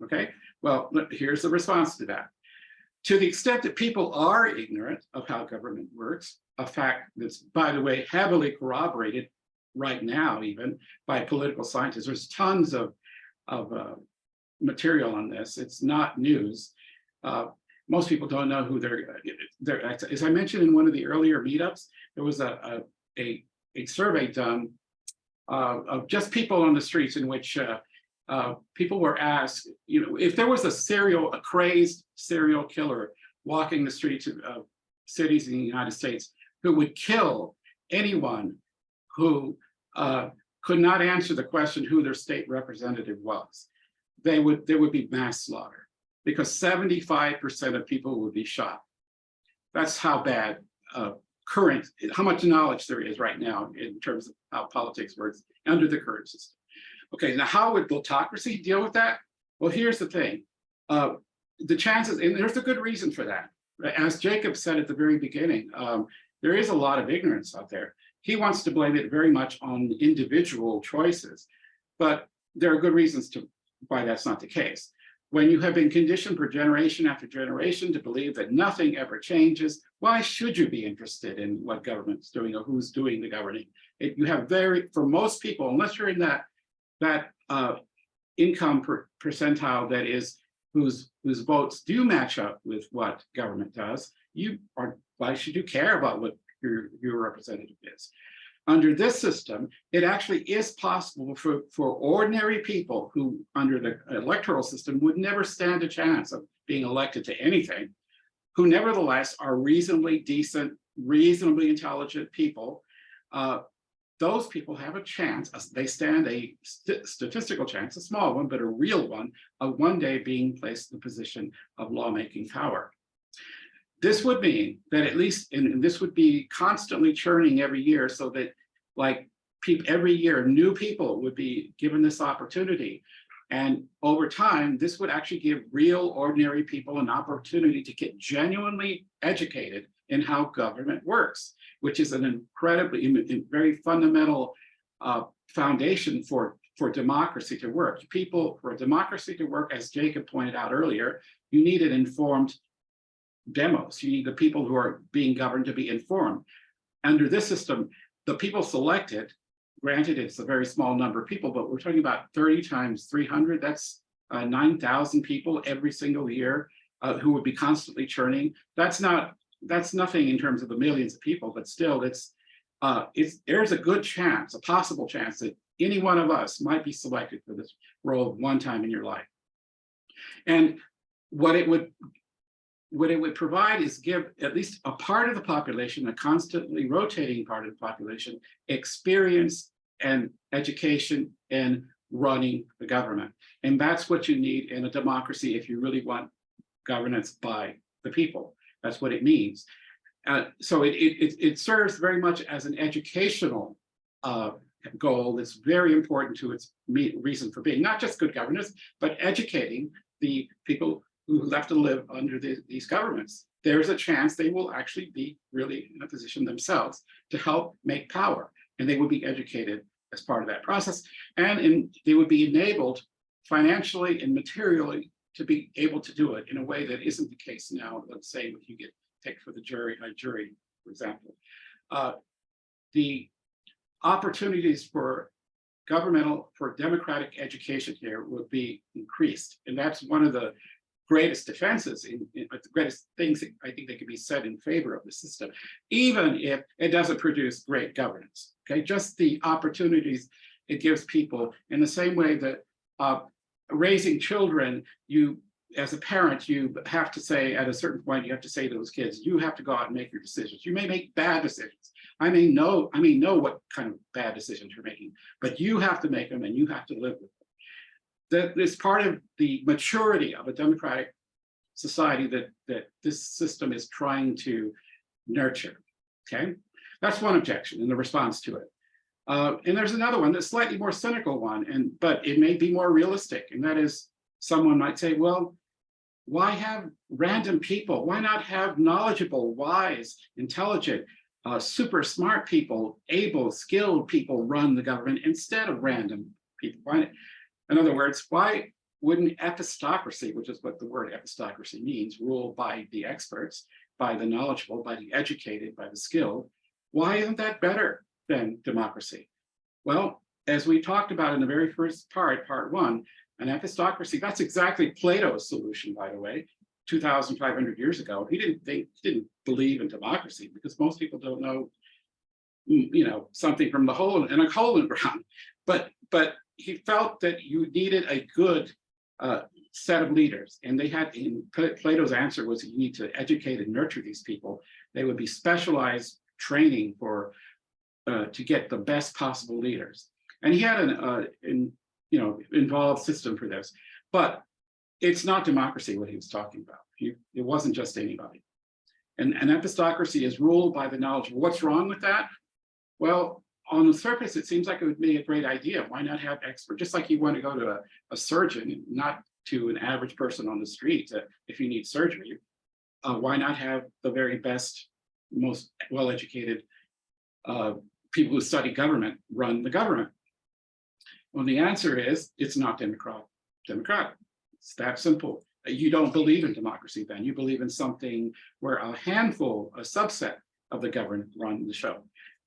Okay, well, here's the response to that. To the extent that people are ignorant of how government works, a fact that's, by the way, heavily corroborated right now, even by political scientists. There's tons of material on this. It's not news. Most people don't know who they're. As I mentioned in one of the earlier meetups, there was a survey done of just people on the streets in which people were asked, if there was a crazed serial killer walking the streets of cities in the United States who would kill anyone who could not answer the question who their state representative was, there would be mass slaughter, because 75% of people would be shot. That's how bad how much knowledge there is right now in terms of how politics works under the current system. Okay, now how would autocracy deal with that? Well, here's the thing. The chances, and there's a good reason for that. As Jacob said at the very beginning, there is a lot of ignorance out there. He wants to blame it very much on individual choices, but there are good reasons why that's not the case. When you have been conditioned for generation after generation to believe that nothing ever changes, why should you be interested in what government's doing or who's doing the governing? You have for most people, unless you're in that income percentile that is whose votes do match up with what government does, why should you care about what your representative is? Under this system, it actually is possible for ordinary people who, under the electoral system, would never stand a chance of being elected to anything, who nevertheless are reasonably decent, reasonably intelligent people. Those people have a chance, they stand a statistical chance, a small one, but a real one, of one day being placed in the position of lawmaking power. This would mean that at least, and this would be constantly churning every year, so that every year new people would be given this opportunity. And over time, this would actually give real ordinary people an opportunity to get genuinely educated in how government works, which is an incredibly, very fundamental foundation for democracy to work. For a democracy to work, as Jacob pointed out earlier, you need an informed demos. You need the people who are being governed to be informed. Under this system, the people selected, granted it's a very small number of people, but we're talking about 30 times 300, that's 9,000 people every single year who would be constantly churning. That's nothing in terms of the millions of people, but still there's a good chance, a possible chance that any one of us might be selected for this role one time in your life. And what it would provide is give at least a part of the population, a constantly rotating part of the population, experience and education in running the government. And that's what you need in a democracy if you really want governance by the people. That's what it means. So it serves very much as an educational goal that's very important to its reason for being, not just good governance, but educating the people who have to live under these governments. There's a chance they will actually be really in a position themselves to help make power, and they will be educated as part of that process, and they would be enabled financially and materially to be able to do it in a way that isn't the case now. Let's say if you get picked for the jury, for example. The opportunities for democratic education here would be increased, and that's one of the greatest defenses, the greatest things that I think that can be said in favor of the system, even if it doesn't produce great governance. Okay, just the opportunities it gives people, in the same way that raising children, you as a parent, you have to say at a certain point, you have to say to those kids, you have to go out and make your decisions. You may make bad decisions. I may know what kind of bad decisions you're making, but you have to make them and you have to live with them. That is part of the maturity of a democratic society that this system is trying to nurture. Okay, that's one objection in the response to it. And there's another one, that's slightly more cynical one, but it may be more realistic, and that is, someone might say, well, why have random people? Why not have knowledgeable, wise, intelligent, super smart people, able, skilled people run the government instead of random people? In other words, why wouldn't epistocracy, which is what the word epistocracy means, rule by the experts, by the knowledgeable, by the educated, by the skilled? Why isn't that better than democracy? Well, as we talked about in the very first part 1, an epistocracy, that's exactly Plato's solution, by the way, 2,500 years ago. He didn't believe in democracy because most people don't know, something from the hole in a hole in the ground. But he felt that you needed a good set of leaders, and Plato's answer was you need to educate and nurture these people. They would be specialized training to get the best possible leaders. And he had an involved system for this, but it's not democracy what he was talking about. It wasn't just anybody. And an epistocracy is ruled by the knowledge. What's wrong with that? Well, on the surface, it seems like it would be a great idea. Why not have experts? Just like you want to go to a surgeon, and not to an average person on the street if you need surgery. Why not have the very best, most well-educated people who study government run the government? Well, the answer is it's not democratic. It's that simple. You don't believe in democracy then. You believe in something where a subset of the government run the show.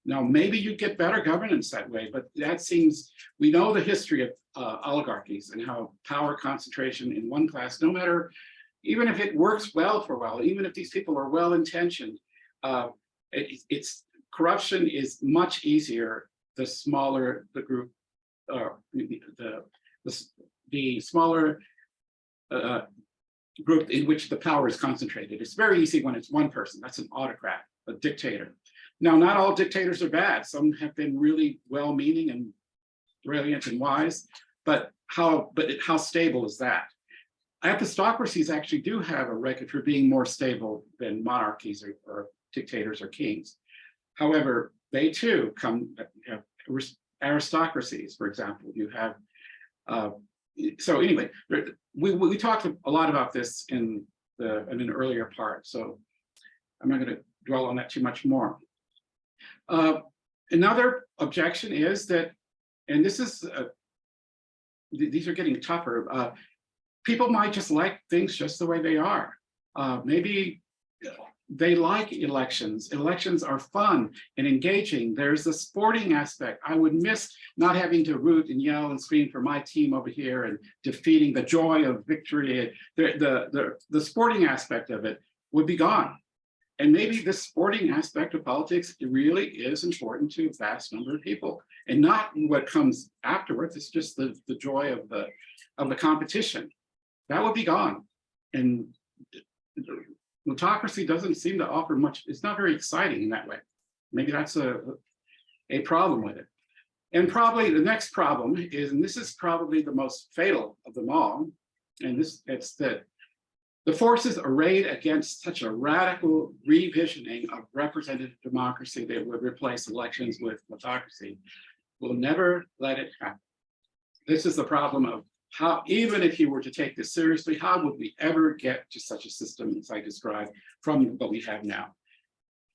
Now, maybe you get better governance that way, but that seems, we know the history of oligarchies and how power concentration in one class, no matter, even if it works well for a while, even if these people are well-intentioned, corruption is much easier the smaller the group, the smaller group in which the power is concentrated. It's very easy when it's one person. That's an autocrat, a dictator. Now, not all dictators are bad. Some have been really well-meaning and brilliant and wise, but how stable is that? Epistocracies actually do have a record for being more stable than monarchies or dictators or kings. However, they too have aristocracies, for example. You have so anyway, we talked a lot about this in an earlier part, so I'm not going to dwell on that too much more. Another objection is that, and this is these are getting tougher. People might just like things just the way they are. Maybe they like elections. Elections are fun and engaging. There's the sporting aspect. I would miss not having to root and yell and scream for my team over here and defeating the joy of victory. The sporting aspect of it would be gone. And maybe this sporting aspect of politics really is important to a vast number of people, and not what comes afterwards. It's just the joy of the competition. That would be gone. And autocracy doesn't seem to offer much. It's not very exciting in that way. Maybe that's a problem with it. And probably the next problem is, and this is probably the most fatal of them all, and it's that the forces arrayed against such a radical revisioning of representative democracy that would replace elections with autocracy will never let it happen. This is the problem of how, even if you were to take this seriously, how would we ever get to such a system as I described from what we have now?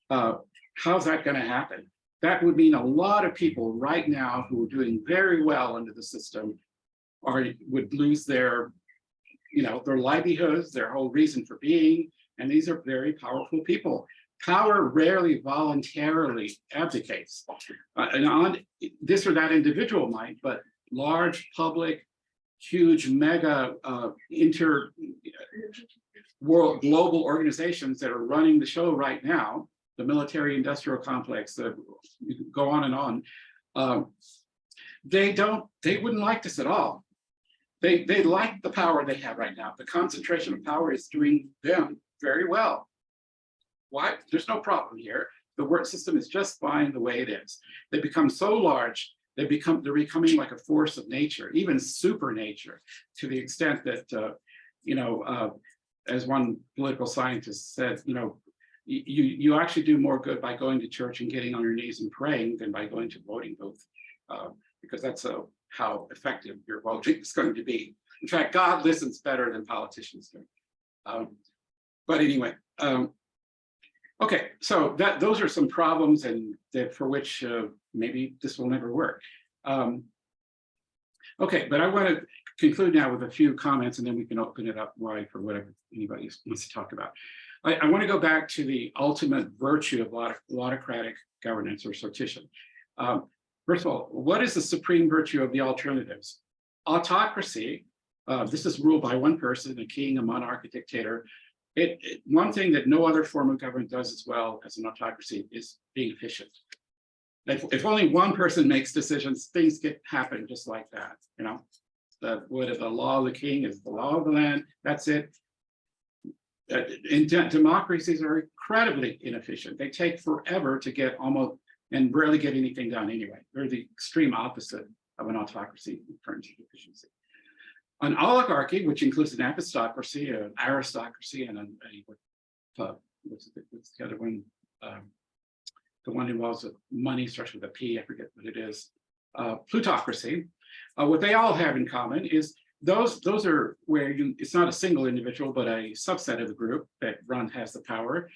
How's that going to happen? That would mean a lot of people right now who are doing very well under the system would lose their livelihoods, their whole reason for being, and these are very powerful people. Power rarely voluntarily abdicates, and on this or that individual might, but large public, huge mega world global organizations that are running the show right now, the military industrial complex, you can go on and on, they wouldn't like this at all. They like the power they have right now. The concentration of power is doing them very well. Why? There's no problem here. The work system is just fine the way it is. They become so large, they're becoming like a force of nature, even super nature, to the extent that, as one political scientist said, you actually do more good by going to church and getting on your knees and praying than by going to voting booth, because that's how effective your voting is going to be. In fact, God listens better than politicians do. But anyway, okay, so those are some problems, and for which maybe this will never work. Okay, but I want to conclude now with a few comments, and then we can open it up wide for whatever anybody wants to talk about. I want to go back to the ultimate virtue of autocratic governance or sortition. First of all, what is the supreme virtue of the alternatives? Autocracy, this is ruled by one person, a king, a monarch, a dictator. One thing that no other form of government does as well as an autocracy is being efficient. If only one person makes decisions, things happen just like that. The law of the king is the law of the land. That's it. Democracies are incredibly inefficient. They take forever to get almost, and rarely get anything done anyway. They're the extreme opposite of an autocracy in terms of efficiency. An oligarchy, which includes an epistocracy, an aristocracy, and what's the other one? The one who involves money, starts with a P, I forget what it is. Plutocracy. What they all have in common is those are where it's not a single individual, but a subset of the group that has the power.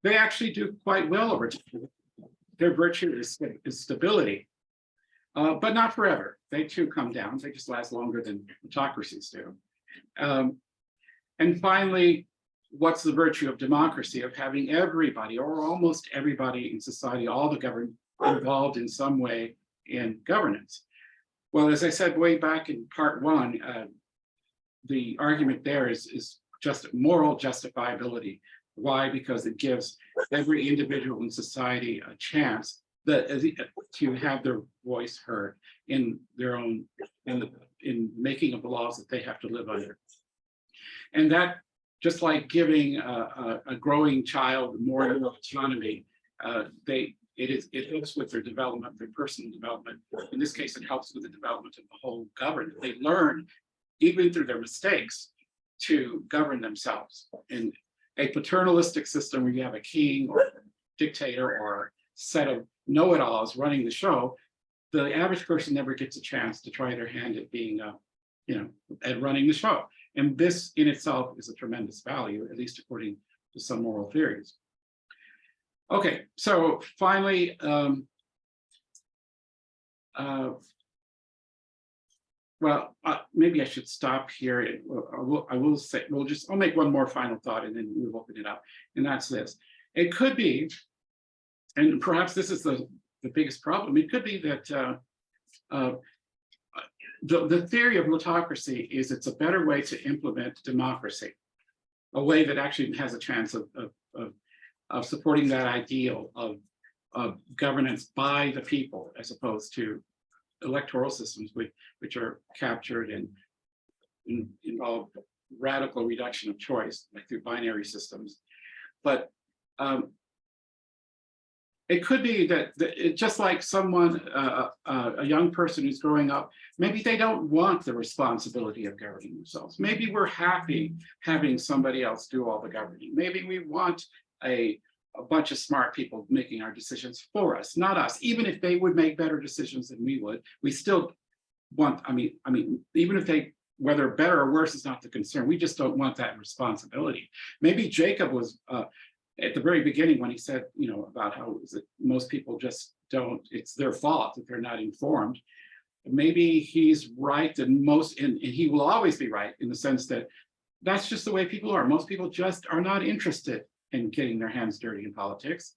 They actually do quite well over time. Their virtue is stability, but not forever. They too come down. They just last longer than autocracies do. And finally, what's the virtue of democracy, of having everybody or almost everybody in society, all the governed, involved in some way in governance? Well, as I said way back in part one, the argument there is just moral justifiability. Why? Because it gives every individual in society a chance to have their voice heard in their own, in making of the laws that they have to live under. And that, just like giving a growing child more autonomy, it helps with their development, their personal development. In this case, it helps with the development of the whole government. They learn, even through their mistakes, to govern themselves. In a paternalistic system where you have a king or a dictator or a set of know-it-alls running the show, the average person never gets a chance to try their hand at being at running the show. And this in itself is a tremendous value, at least according to some moral theories. Okay, so finally, maybe I should stop here. I will say, I'll make one more final thought and then we'll open it up. And that's this. It could be, and perhaps this is the biggest problem, it could be that the theory of autocracy is it's a better way to implement democracy, a way that actually has a chance of supporting that ideal of governance by the people, as opposed to electoral systems which are captured and involve radical reduction of choice, like through binary systems. But it could be that just like someone, a young person who's growing up, maybe they don't want the responsibility of governing themselves. Maybe we're happy having somebody else do all the governing. Maybe we want a bunch of smart people making our decisions for us, not us. Even if they would make better decisions than we would, we still want, I mean, even if they, whether better or worse is not the concern, we just don't want that responsibility. Maybe Jacob was, at the very beginning when he said, about how most people just don't, it's their fault that they're not informed. Maybe he's right, and he will always be right in the sense that that's just the way people are. Most people just are not interested in getting their hands dirty in politics.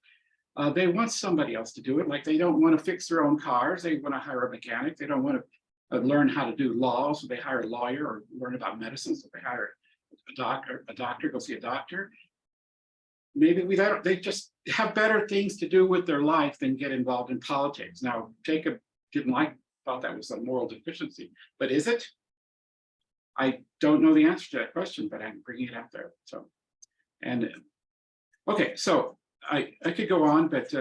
They want somebody else to do it. Like they don't want to fix their own cars. They want to hire a mechanic. They don't want to learn how to do law, so they hire a lawyer, or learn about medicine, so they hire a doctor, go see a doctor. Maybe they just have better things to do with their life than get involved in politics. Now, Jacob thought that was a moral deficiency, but is it? I don't know the answer to that question, but I'm bringing it out there. So, and okay, so I could go on, but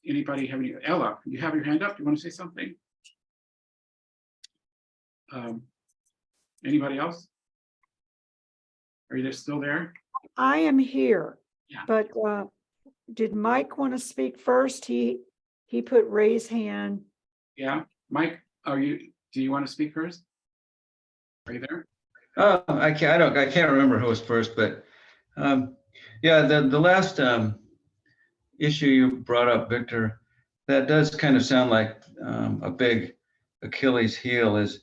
anybody have any? Ella, you have your hand up. You want to say something? Anybody else? Are you still there? I am here. Yeah. But did Mike want to speak first? He put raise hand. Yeah, Mike, do you want to speak first? Are you there? I can't remember who was first, but yeah, the last issue you brought up, Victor, that does kind of sound like a big Achilles heel. Is,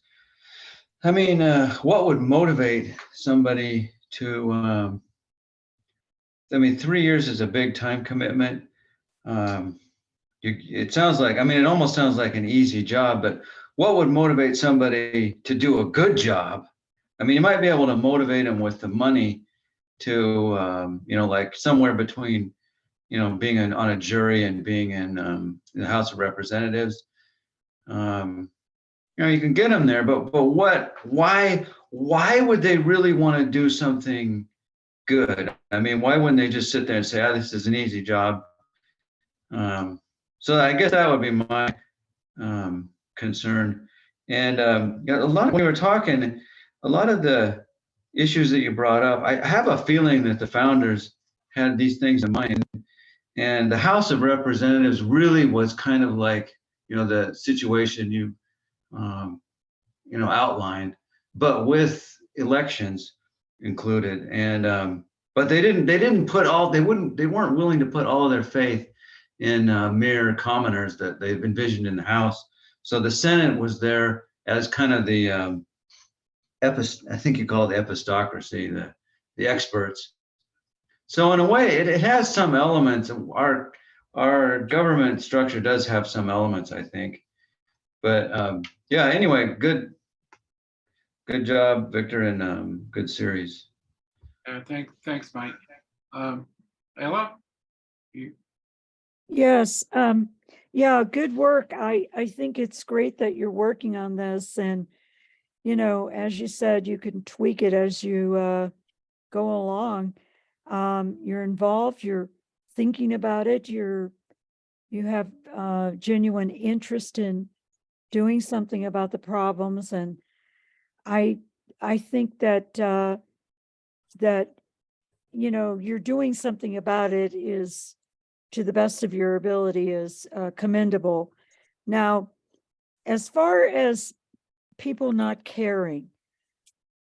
I mean, what would motivate somebody to? I mean, 3 years is a big time commitment. It sounds like, I mean, it almost sounds like an easy job, but what would motivate somebody to do a good job? I mean, you might be able to motivate them with the money to, like somewhere between, being on a jury and being in the House of Representatives. You can get them there, but why would they really want to do something good? I mean, why wouldn't they just sit there and say, this is an easy job? So I guess that would be my concern. And a lot, when we were talking, a lot of the issues that you brought up, I have a feeling that the founders had these things in mind. And the House of Representatives really was kind of like, the situation you outlined, but with elections included. And but they weren't willing to put all of their faith in mere commoners that they've envisioned in the House. So the Senate was there as kind of the I think you call it the epistocracy, the experts. So in a way, it has some elements. Our government structure does have some elements, I think. But yeah, anyway, good job, Victor, and good series. Thanks, Mike. Ella? Yes. Yeah, good work. I think it's great that you're working on this. And, as you said, you can tweak it as you go along. You're involved, you're thinking about it, you have genuine interest in doing something about the problems. And I think that you're doing something about it is, to the best of your ability, is commendable. Now, as far as people not caring.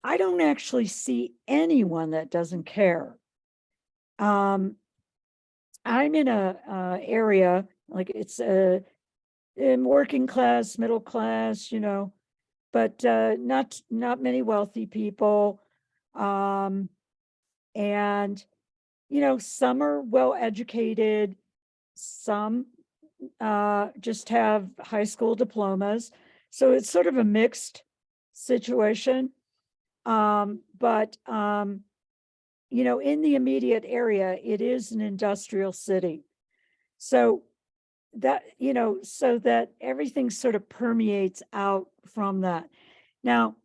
I don't actually see anyone that doesn't care. I'm in a area, like it's in working class, middle class, but not many wealthy people. And some are well educated, some just have high school diplomas. So it's sort of a mixed situation. But in the immediate area, it is an industrial city. So that, so that everything sort of permeates out from that. Now,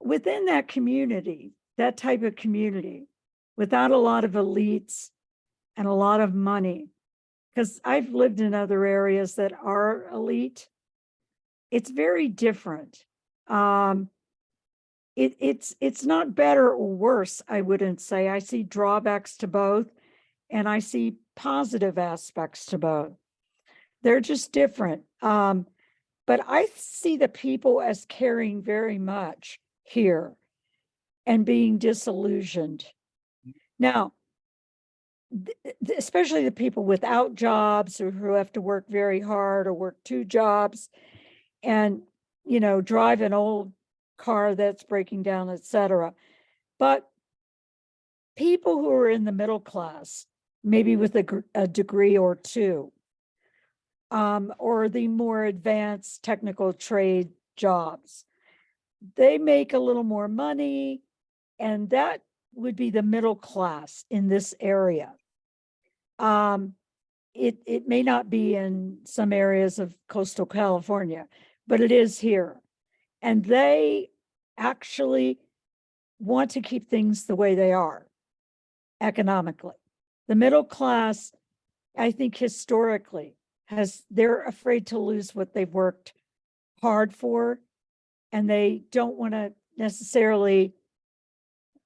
within that community, that type of community, without a lot of elites and a lot of money, because I've lived in other areas that are elite, it's very different. It's not better or worse, I wouldn't say. I see drawbacks to both, and I see positive aspects to both. They're just different. But I see the people as caring very much here and being disillusioned. Now, especially the people without jobs or who have to work very hard or work 2 jobs and, drive an old car that's breaking down, etc. But people who are in the middle class, maybe with a degree or 2, or the more advanced technical trade jobs, they make a little more money, and that would be the middle class in this area. It may not be in some areas of coastal California, but it is here. And they actually want to keep things the way they are economically. The middle class, I think historically, they're afraid to lose what they've worked hard for, and they don't want to necessarily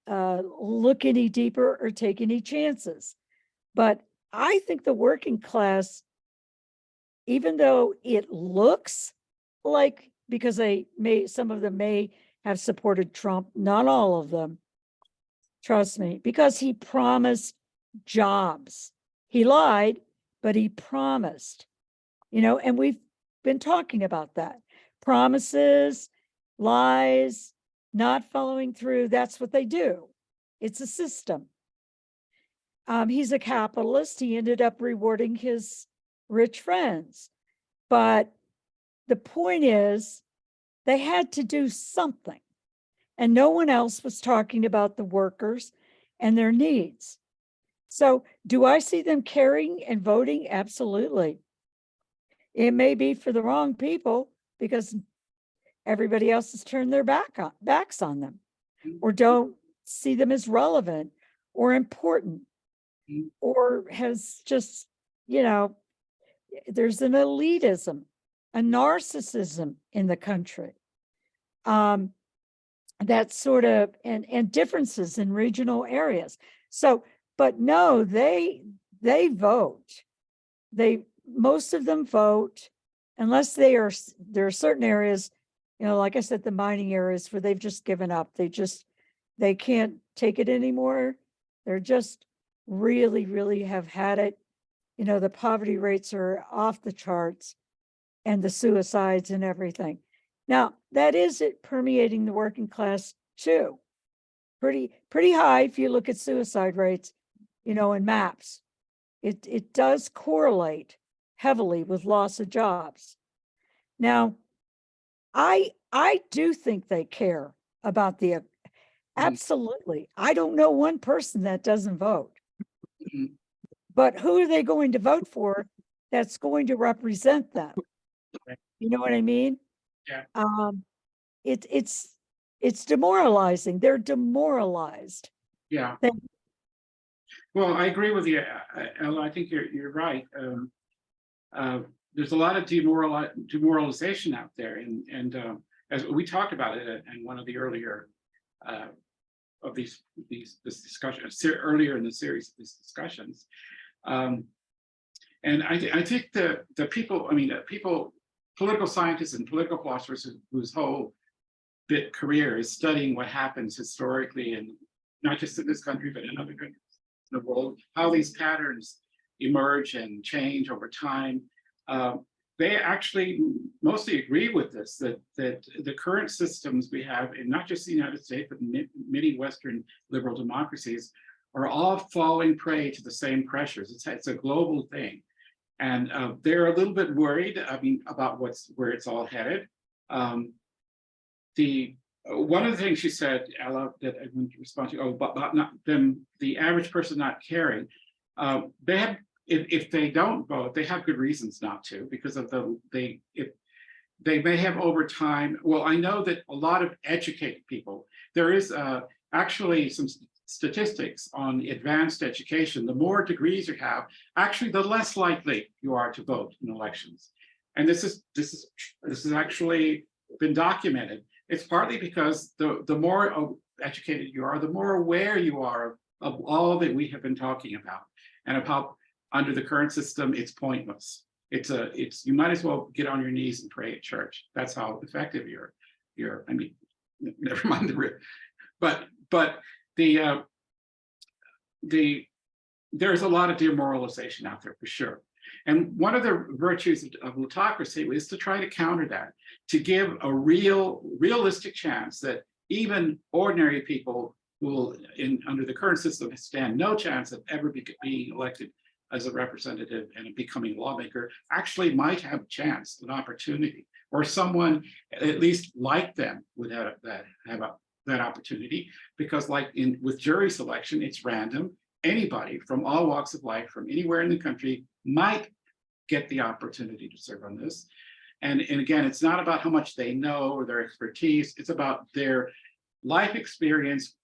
look any deeper or take any chances. But I think the working class, even though it looks like, because some of them may have supported Trump, not all of them, trust me, because he promised jobs. He lied, but he promised, and we've been talking about that. Promises, lies, not following through, that's what they do. It's a system. He's a capitalist. He ended up rewarding his rich friends. But the point is, they had to do something. And no one else was talking about the workers and their needs. So do I see them caring and voting? Absolutely. It may be for the wrong people because everybody else has turned their backs on them, or don't see them as relevant or important, or has just, there's an elitism, a narcissism in the country. That sort of, and differences in regional areas. So, but no, they vote. Most of them vote, unless there are certain areas, like I said, the mining areas where they've just given up. They can't take it anymore. They're just really, really have had it. The poverty rates are off the charts, and the suicides and everything. Now, that is it permeating the working class too. Pretty high if you look at suicide rates, in maps. It does correlate heavily with loss of jobs. Now, I do think they care about absolutely. I don't know one person that doesn't vote. But who are they going to vote for that's going to represent them? You know what I mean? Yeah. It's demoralizing. They're demoralized. Yeah. Well, I agree with you, Ella. I think you're right. There's a lot of demoralization out there, and as we talked about it in one of the earlier of this discussion, earlier in the series of these discussions, and I think the people, people political scientists and political philosophers whose whole career is studying what happens historically, and not just in this country, but in other countries in the world, how these patterns emerge and change over time. They actually mostly agree with this, that the current systems we have in not just the United States, but many Western liberal democracies are all falling prey to the same pressures. It's a global thing. And they're a little bit worried, I mean, about where it's all headed. One of the things she said, Ella, that I want to respond to, about not them, the average person not caring, they have, if they don't vote, they have good reasons not to, because of they may have over time. Well, I know that a lot of educated people, there is actually some statistics on advanced education. The more degrees you have, actually, the less likely you are to vote in elections. And this is actually been documented. It's partly because the more educated you are, the more aware you are of all that we have been talking about, and of how under the current system it's pointless. You might as well get on your knees and pray at church. That's how effective you're. I mean, never mind but there's a lot of demoralization out there for sure. And one of the virtues of autocracy is to try to counter that, to give a realistic chance that even ordinary people who will, under the current system, stand no chance of ever being elected as a representative and becoming a lawmaker, actually might have a chance, an opportunity, or someone at least like them would have that opportunity, because like with jury selection, it's random. Anybody from all walks of life, from anywhere in the country, might get the opportunity to serve on this. And again, it's not about how much they know or their expertise, it's about their life experience.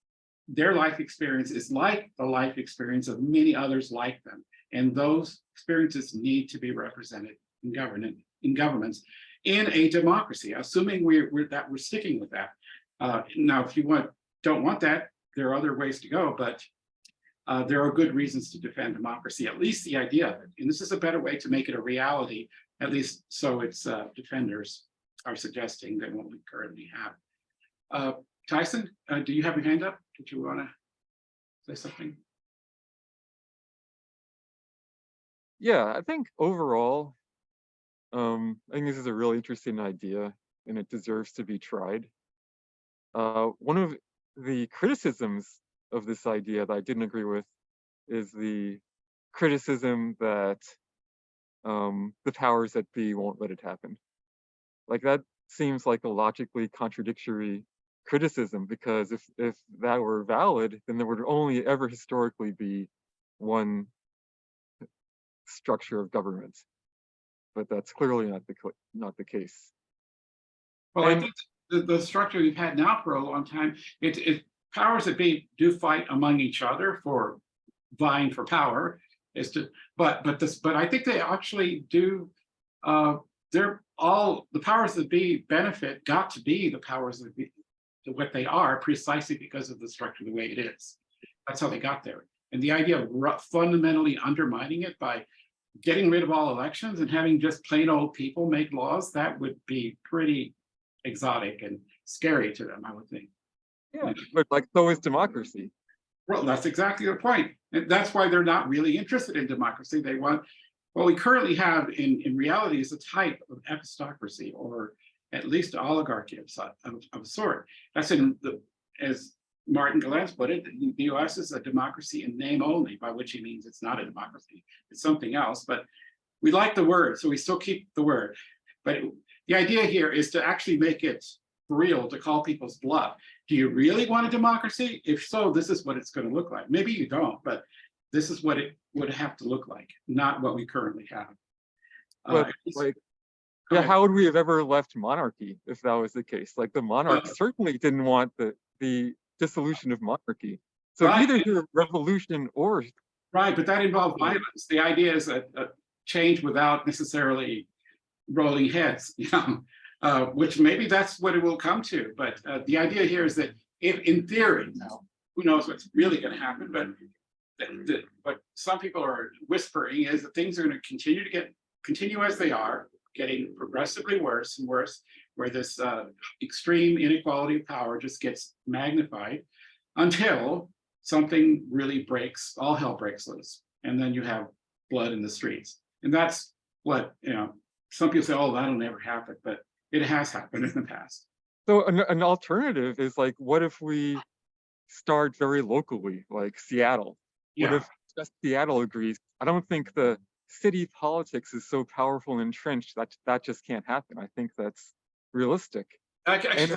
Their life experience is like the life experience of many others like them. And those experiences need to be represented in governments in a democracy, assuming we're sticking with that. Now, if you don't want that, there are other ways to go, but there are good reasons to defend democracy, at least the idea of it. And this is a better way to make it a reality, at least so its defenders are suggesting than what we currently have. Tyson, do you have your hand up? Did you want to say something? Yeah, I think overall, I think this is a really interesting idea and it deserves to be tried. One of the criticisms of this idea that I didn't agree with is the criticism that the powers that be won't let it happen. Like, that seems like a logically contradictory criticism, because if that were valid, then there would only ever historically be one structure of government. But that's clearly not the case. Well, I think the structure we've had now for a long time, it powers that be do fight among each other for vying for power. But I think they actually do. They're all the powers that be got to be the powers that be what they are precisely because of the structure the way it is. That's how they got there. And the idea of fundamentally undermining it by getting rid of all elections and having just plain old people make laws, that would be pretty exotic and scary to them, I would think. Yeah, but like, so is democracy. Well, that's exactly the point. And that's why they're not really interested in democracy. They want, what we currently have in reality is a type of epistocracy, or at least oligarchy of a sort. That's as Martin Gallant put it, the US is a democracy in name only, by which he means it's not a democracy, it's something else. But we like the word, so we still keep the word. But the idea here is to actually make it real, to call people's bluff. Do you really want a democracy? If so, this is what it's going to look like. Maybe you don't, but this is what it would have to look like, not what we currently have. But yeah, how would we have ever left monarchy if that was the case? Like, the monarchs certainly didn't want the dissolution of monarchy. So either through revolution or right, but that involved violence. The idea is a change without necessarily rolling heads, which maybe that's what it will come to. But the idea here is that if, in theory, now who knows what's really going to happen, but what some people are whispering is that things are going to continue as they are, getting progressively worse and worse, where this extreme inequality of power just gets magnified until something really breaks, all hell breaks loose. And then you have blood in the streets. And that's what, some people say, oh, that'll never happen, but it has happened in the past. So an alternative is like, what if we start very locally, like Seattle? What Yeah. if just Seattle agrees? I don't think the city politics is so powerful and entrenched that that just can't happen. I think that's realistic. Actually,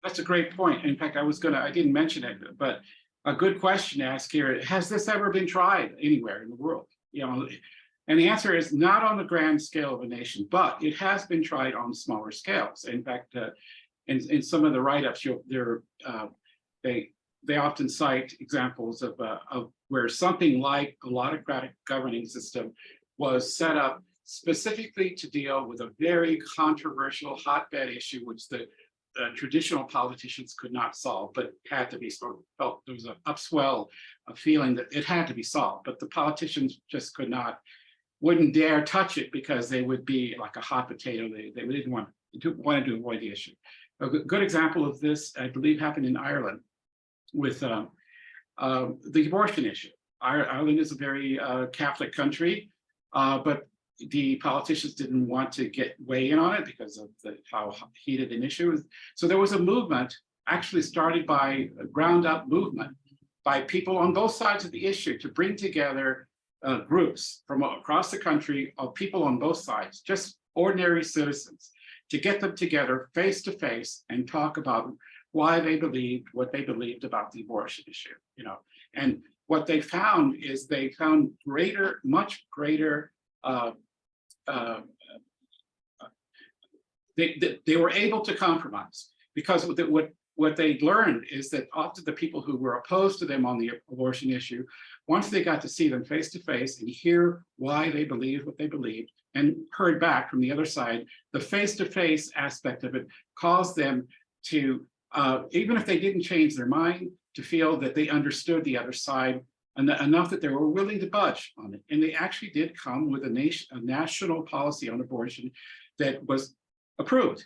that's a great point. In fact, I didn't mention it, but a good question to ask here, has this ever been tried anywhere in the world? And the answer is not on the grand scale of a nation, but it has been tried on smaller scales. In fact, in some of the write-ups, they often cite examples of where something like a autocratic governing system was set up specifically to deal with a very controversial hotbed issue, which the traditional politicians could not solve, but had to be solved. Felt there was an upswell of feeling that it had to be solved, but the politicians just wouldn't dare touch it because they would be like a hot potato. They didn't want to avoid the issue. A good example of this, I believe, happened in Ireland with the abortion issue. Ireland is a very Catholic country, but the politicians didn't want to weigh in on it because of how heated an issue is. So there was a movement actually started by a ground up movement by people on both sides of the issue to bring together groups from across the country of people on both sides, just ordinary citizens, to get them together face to face and talk about why they believed what they believed about the abortion issue. And what they found is they found much greater they were able to compromise, because what they learned is that often the people who were opposed to them on the abortion issue, once they got to see them face to face and hear why they believed what they believed and heard back from the other side, the face to face aspect of it caused them to, even if they didn't change their mind, to feel that they understood the other side enough that they were willing to budge on it. And they actually did come with a national policy on abortion that was approved.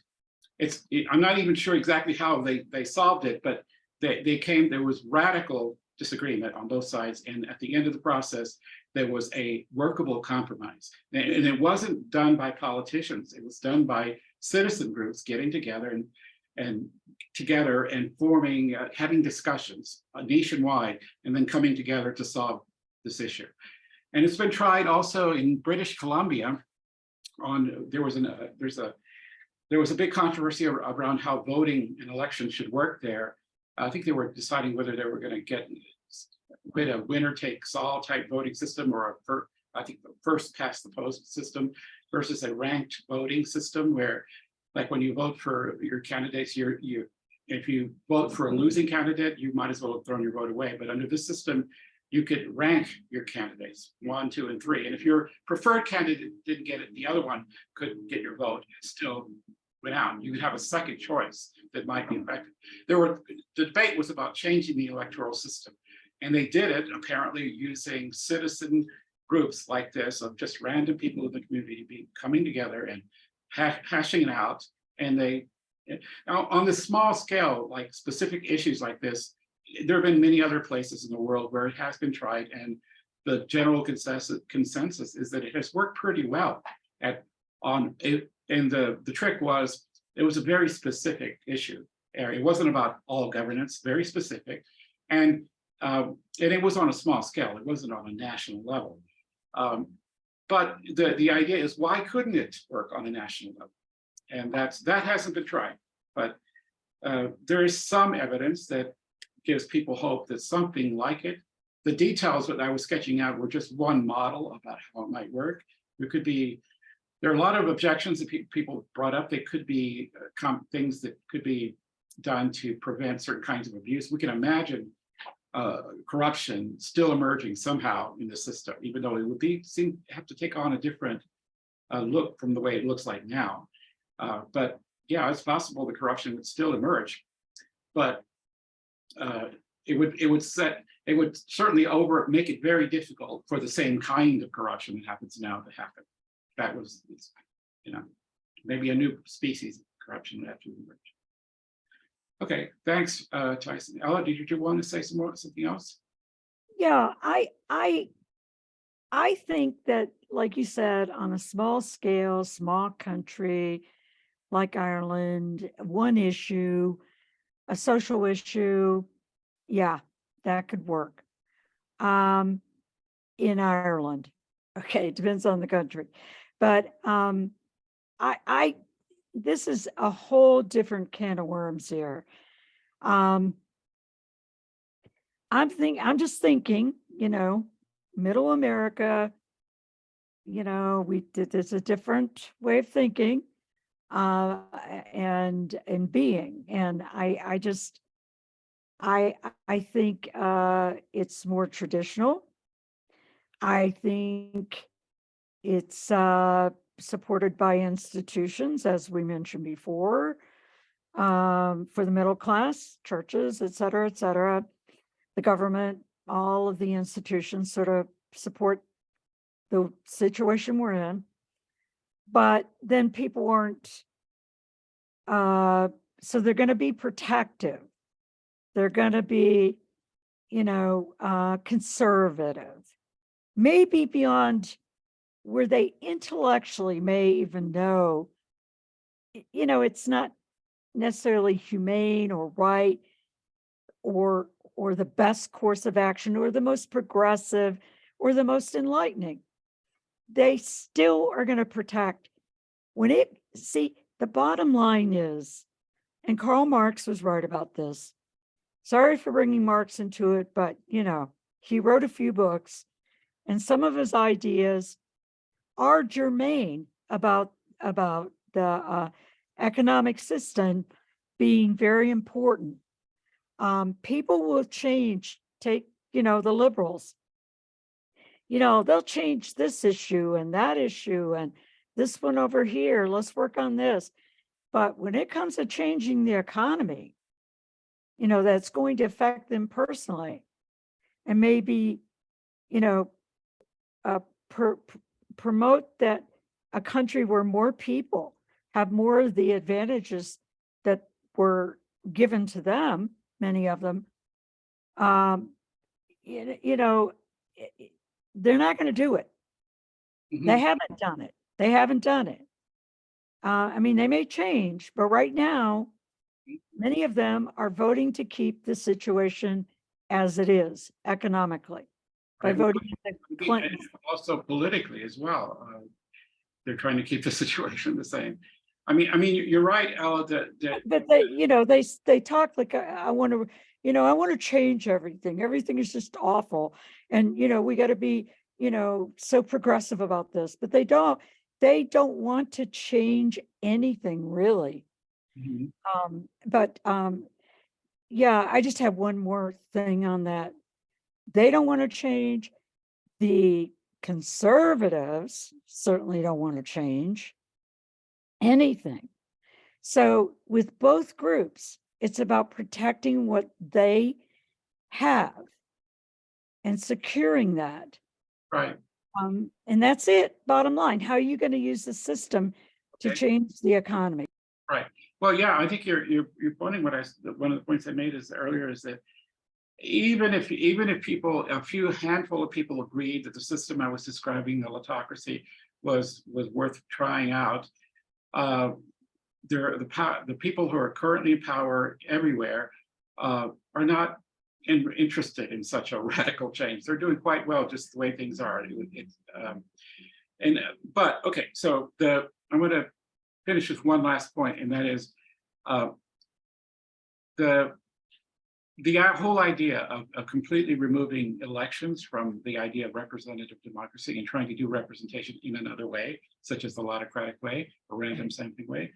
I'm not even sure exactly how they solved it, but there was radical disagreement on both sides. And at the end of the process, there was a workable compromise. And it wasn't done by politicians. It was done by citizen groups getting together and forming, having discussions nationwide, and then coming together to solve this issue. And it's been tried also in British Columbia. There was a big controversy around how voting in elections should work there. I think they were deciding whether they were going to quit a winner takes all type voting system, or I think the first past the post system, versus a ranked voting system where, like, when you vote for your candidates, if you vote for a losing candidate, you might as well have thrown your vote away. But under this system, you could rank your candidates 1, 2, and 3. And if your preferred candidate didn't get it, the other one could get your vote and still went out. You could have a second choice that might be effective. The debate was about changing the electoral system. And they did it apparently using citizen groups like this, of just random people in the community coming together and hashing it out. And now on this small scale, like specific issues like this, there have been many other places in the world where it has been tried, and the general consensus is that it has worked pretty well. And the trick was, it was a very specific issue. It wasn't about all governance, very specific, and it was on a small scale. It wasn't on a national level. But the idea is, why couldn't it work on a national level? And that hasn't been tried. But there is some evidence that gives people hope that something like it. The details that I was sketching out were just one model about how it might work. There are a lot of objections that people brought up. They could be things that could be done to prevent certain kinds of abuse. We can imagine corruption still emerging somehow in the system, even though it would have to take on a different look from the way it looks like now. But yeah, it's possible the corruption would still emerge, but it would certainly make it very difficult for the same kind of corruption that happens now to happen. maybe a new species of corruption would have to emerge. Okay, thanks, Tyson. Ella, did you want to say something else? Yeah, I think that, like you said, on a small scale, small country like Ireland, one issue, a social issue, yeah, that could work. In Ireland, okay, it depends on the country, but this is a whole different can of worms here. I'm just thinking, middle America, there's a different way of thinking, and being, and I think it's more traditional. I think it's supported by institutions, as we mentioned before, for the middle class, churches, et cetera, the government, all of the institutions sort of support the situation we're in. But then people aren't, so they're going to be protective. They're going to be, conservative, maybe beyond where they intellectually may even know, it's not necessarily humane or right or the best course of action or the most progressive or the most enlightening. They still are going to protect. The bottom line is, and Karl Marx was right about this. Sorry for bringing Marx into it, but he wrote a few books, and some of his ideas are germane about the economic system being very important. People will change. Take the liberals. They'll change this issue and that issue and this one over here. Let's work on this. But when it comes to changing the economy, that's going to affect them personally, and maybe, promote that a country where more people have more of the advantages that were given to them, many of them, they're not going to do it. Mhm. They haven't done it. They may change, but right now, many of them are voting to keep the situation as it is economically by Right. voting for the And Clintons. also politically as well. They're trying to keep the situation the same. You're right, Ella, that But they talk like, I want to change everything. Everything is just awful, and we got to be so progressive about this. But they don't want to change anything really. Mhm. Yeah, I just have one more thing on that. They don't want to change. The conservatives certainly don't want to change anything. So with both groups, it's about protecting what they have and securing that. right. And that's it, bottom line. How are you going to use the system to Okay. change the economy? Right. Well, yeah, I think you're pointing one of the points I made earlier is that even if people, a few handful of people agreed that the system I was describing, the autocracy, was worth trying out, the people who are currently in power everywhere are not interested in such a radical change. They're doing quite well just the way things are. But okay, so I'm going to finish with one last point, and that is the whole idea of completely removing elections from the idea of representative democracy and trying to do representation in another way, such as the lautocratic way or random sampling way,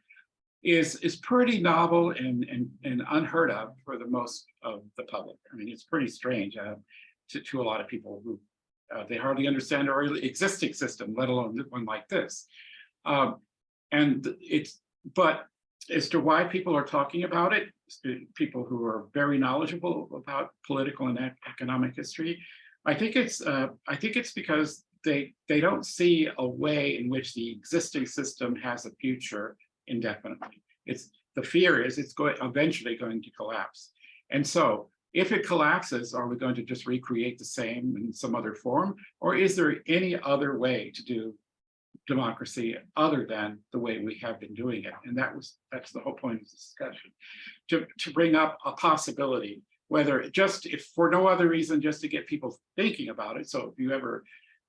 is pretty novel and unheard of for the most of the public. It's pretty strange to a lot of people who they hardly understand our existing system, let alone one like this. But as to why people are talking about it, people who are very knowledgeable about political and economic history, I think it's because they don't see a way in which the existing system has a future indefinitely. The fear is it's eventually going to collapse. And so if it collapses, are we going to just recreate the same in some other form? Or is there any other way to do democracy other than the way we have been doing it? And that's the whole point of this discussion, to bring up a possibility, whether just if for no other reason, just to get people thinking about it. So if you ever,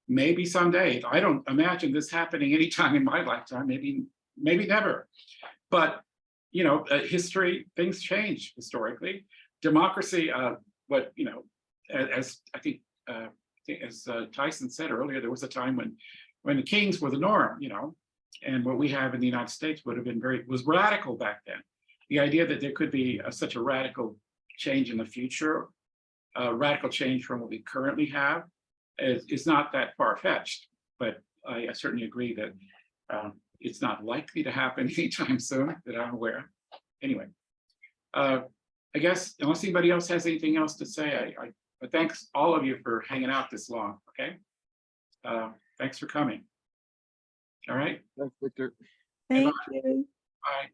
maybe someday, I don't imagine this happening anytime in my lifetime, maybe never. But history, things change historically. Democracy, as I think as Tyson said earlier, there was a time when the kings were the norm, and what we have in the United States would have been was radical back then. The idea that there could be such a radical change in the future, radical change from what we currently have, is not that far-fetched. But I certainly agree that it's not likely to happen anytime soon that I'm aware of. Anyway, I guess unless anybody else has anything else to say, I thanks all of you for hanging out this long. Okay, thanks for coming. All right. Thanks, Victor. Thank you. Bye.